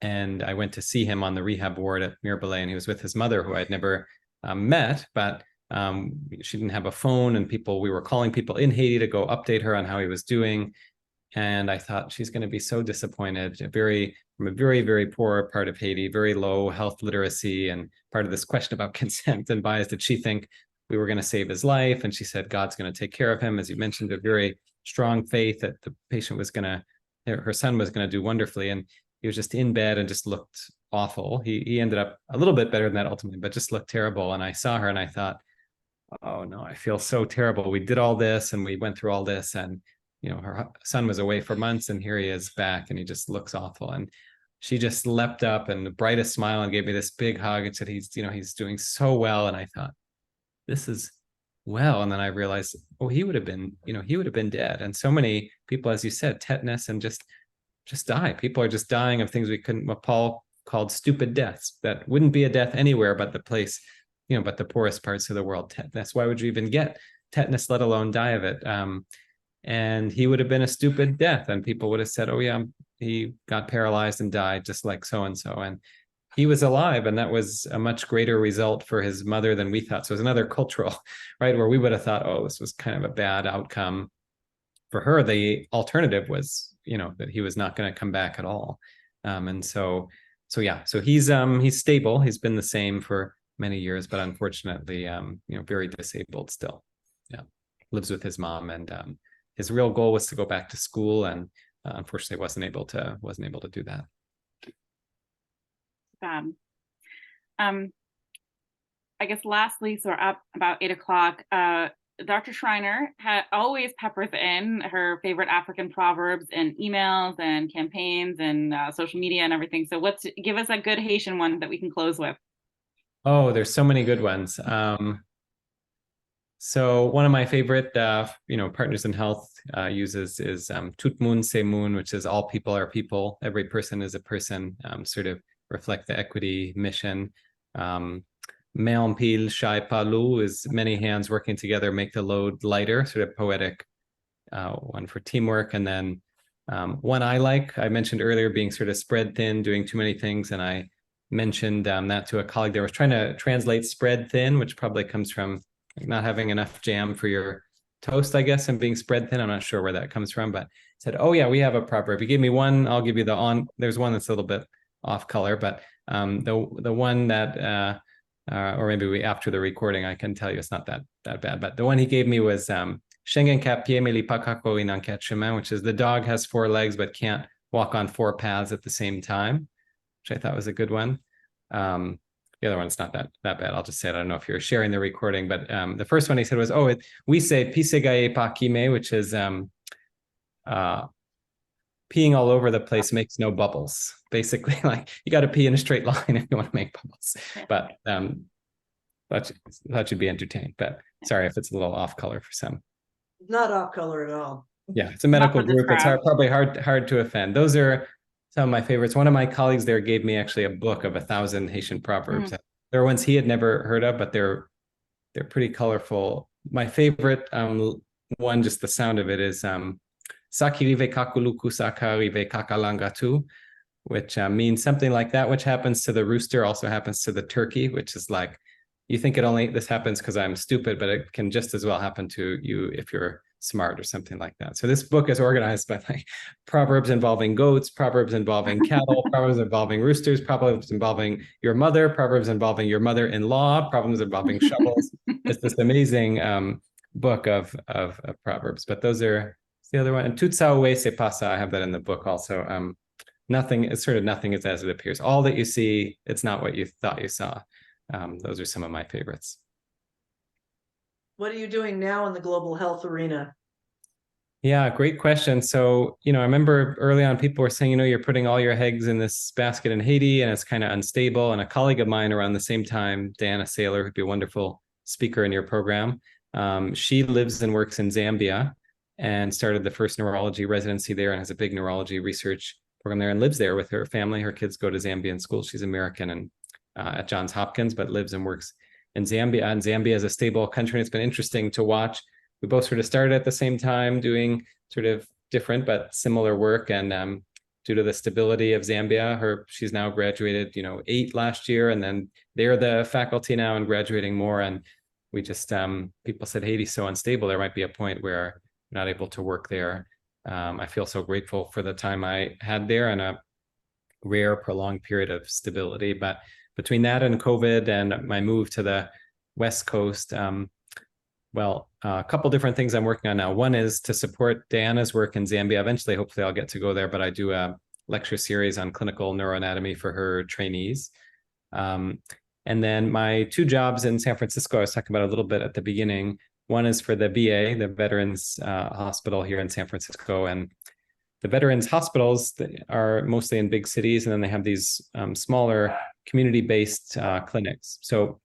and I went to see him on the rehab ward at Mirabelais, and he was with his mother, who I'd never met, but she didn't have a phone, and we were calling people in Haiti to go update her on how he was doing. And I thought, she's going to be so disappointed, from a very, very poor part of Haiti, very low health literacy, and part of this question about consent and bias. Did she think we were going to save his life? And she said, God's going to take care of him. As you mentioned, a very strong faith that the patient her son was going to do wonderfully. And he was just in bed and just looked awful. He ended up a little bit better than that ultimately, but just looked terrible. And I saw her and I thought, oh no, I feel so terrible. We did all this and we went through all this, and her son was away for months, and here he is back, and he just looks awful. And she just leapt up and the brightest smile and gave me this big hug and said, he's doing so well. And I thought, this is well. And then I realized, he would have been dead. And so many people, as you said, tetanus and just die. People are just dying of things what Paul called stupid deaths, that wouldn't be a death anywhere but the place, but the poorest parts of the world. Tetanus. Why would you even get tetanus, let alone die of it? And he would have been a stupid death, and people would have said, oh yeah, he got paralyzed and died just like so-and-so. And he was alive, and that was a much greater result for his mother than we thought. So it was another cultural, right, where we would have thought, this was kind of a bad outcome. For her, the alternative was, that he was not going to come back at all. And so he's stable. He's been the same for many years, but unfortunately, very disabled still. Yeah, lives with his mom, and his real goal was to go back to school, and unfortunately wasn't able to do that. I guess lastly, so we're up about 8 o'clock. Dr. Schreiner always peppers in her favorite African proverbs in emails and campaigns and social media and everything. So give us a good Haitian one that we can close with. Oh, there's so many good ones. So one of my favorite, Partners in Health uses is Tout monde c'est monde, which is all people are people. Every person is a person, sort of reflect the equity mission. Main en pile, chai pas lourd is many hands working together make the load lighter, sort of poetic one for teamwork. And then one I mentioned earlier, being sort of spread thin, doing too many things. And I mentioned that to a colleague there. Was trying to translate spread thin, which probably comes from not having enough jam for your toast, I guess, and being spread thin. I'm not sure where that comes from, but said, oh yeah, we have a proverb. If you give me one, I'll give you there's one that's a little bit off color, but the one that, or maybe after the recording, I can tell you it's not that bad, but the one he gave me was Schengen cap pied mais li pas in un quatre chemin, which is the dog has 4 legs, but can't walk on 4 paths at the same time, which I thought was a good one. The other one's not that bad. I'll just say it. I don't know if you're sharing the recording, but the first one he said was, we say pisegaye pa kime, which is peeing all over the place makes no bubbles. Basically, like you got to pee in a straight line if you want to make bubbles. But that should be entertained. But sorry if it's a little off color for some. Not off color at all. Yeah, it's a medical group. It's probably hard to offend. Those are some of my favorites. One of my colleagues there gave me actually a book of 1,000 Haitian proverbs. There are ones he had never heard of, but they're pretty colorful. My favorite one, just the sound of it, is Sakirive kakuluku sakarive kakalangatu, which means something like that, which happens to the rooster also happens to the turkey, which is like you think this happens because I'm stupid, but it can just as well happen to you if you're smart or something like that. So this book is organized by like proverbs involving goats, proverbs involving cattle, proverbs involving roosters, proverbs involving your mother, proverbs involving your mother-in-law, proverbs involving shovels. It's this amazing book of proverbs. But those are the other one. And tout ça ouais se passa. I have that in the book also. Nothing is as it appears. All that you see, it's not what you thought you saw. Those are some of my favorites. What are you doing now in the global health arena? Yeah, great question. So, I remember early on people were saying, you're putting all your eggs in this basket in Haiti and it's kind of unstable. And a colleague of mine around the same time, Diana Saylor, who'd be a wonderful speaker in your program, she lives and works in Zambia and started the first neurology residency there and has a big neurology research program there and lives there with her family. Her kids go to Zambian school. She's American and at Johns Hopkins, but lives and works in Zambia. And Zambia is a stable country. It's been interesting to watch. We both sort of started at the same time doing sort of different but similar work. And due to the stability of Zambia, she's now graduated, 8 last year, and then they're the faculty now and graduating more. And we just, people said Haiti's so unstable, there might be a point where you're not able to work there. I feel so grateful for the time I had there and a rare prolonged period of stability. But between that and COVID and my move to the West Coast, a couple different things I'm working on now. One is to support Diana's work in Zambia. Eventually, hopefully I'll get to go there, but I do a lecture series on clinical neuroanatomy for her trainees. And then my 2 jobs in San Francisco, I was talking about a little bit at the beginning. One is for the VA, the Veterans Hospital here in San Francisco. And the veterans hospitals are mostly in big cities, and then they have these smaller community-based clinics. So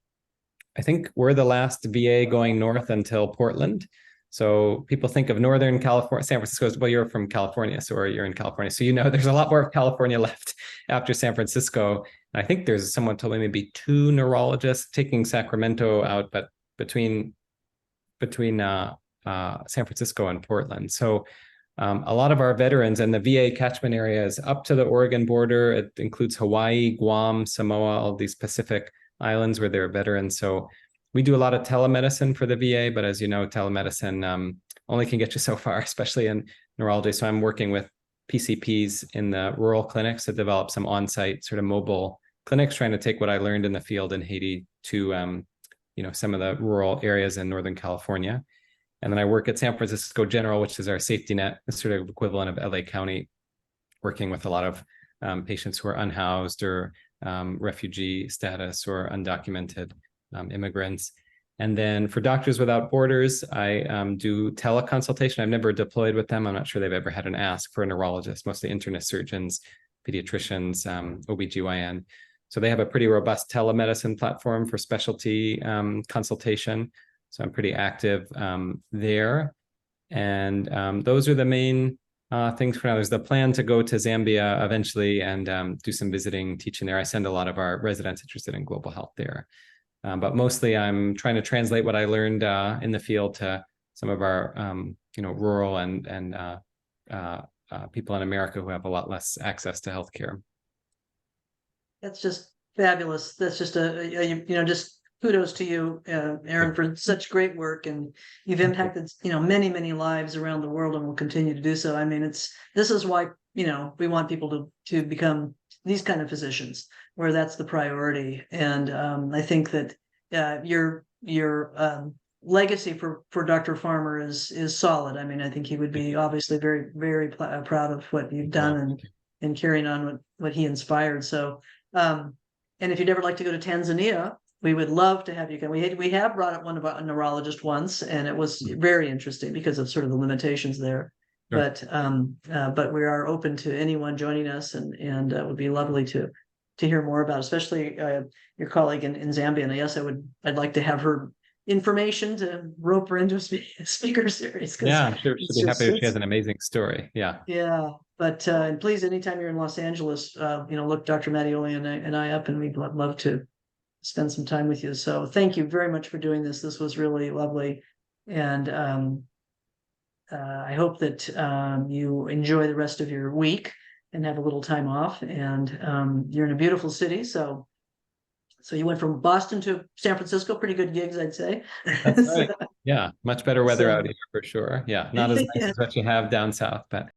I think we're the last VA going north until Portland. So people think of Northern California, San Francisco, well, you're from California, so you're in California. So there's a lot more of California left after San Francisco. And I think someone told me maybe 2 neurologists taking Sacramento out, but between San Francisco and Portland. So a lot of our veterans and the VA catchment area is up to the Oregon border. It includes Hawaii, Guam, Samoa, all these Pacific islands where there are veterans. So we do a lot of telemedicine for the VA, but as you know, telemedicine only can get you so far, especially in neurology. So I'm working with PCPs in the rural clinics to develop some on-site sort of mobile clinics, trying to take what I learned in the field in Haiti to some of the rural areas in Northern California. And then I work at San Francisco General, which is our safety net, the sort of equivalent of LA County, working with a lot of patients who are unhoused or refugee status or undocumented immigrants. And then for Doctors Without Borders, I do teleconsultation. I've never deployed with them. I'm not sure they've ever had an ask for a neurologist, mostly internist surgeons, pediatricians, OBGYN. So they have a pretty robust telemedicine platform for specialty consultation. So I'm pretty active there. And those are the main things for now. There's the plan to go to Zambia eventually and do some visiting, teaching there. I send a lot of our residents interested in global health there. But mostly I'm trying to translate what I learned in the field to some of our rural and people in America who have a lot less access to healthcare. That's just fabulous. That's just just kudos to you, Aaron, for such great work, and you've impacted many, many lives around the world and will continue to do so. I mean, this is why we want people to become these kind of physicians, where that's the priority. And I think that your legacy for Dr. Farmer is solid. I mean, I think he would be obviously very, very proud of what you've done and carrying on what he inspired. So, and if you'd ever like to go to Tanzania, we would love to have you come. We have brought up one of our neurologists once, and it was very interesting because of sort of the limitations there. Sure. But we are open to anyone joining us, and it would be lovely to hear more about, especially your colleague in Zambia. And yes, I'd like to have her information to rope her into a speaker series. Yeah, I'm sure she'll be happy. She has an amazing story. Yeah. Yeah. But and please, anytime you're in Los Angeles, look Dr. Mattioli and I up, and we'd love to spend some time with you. So thank you very much for doing this. This was really lovely. And I hope that you enjoy the rest of your week and have a little time off. And you're in a beautiful city, so So you went from Boston to San Francisco, pretty good gigs, I'd say. That's right. Yeah, much better weather So- out here for sure. Yeah, not as nice Yeah. as what you have down south, but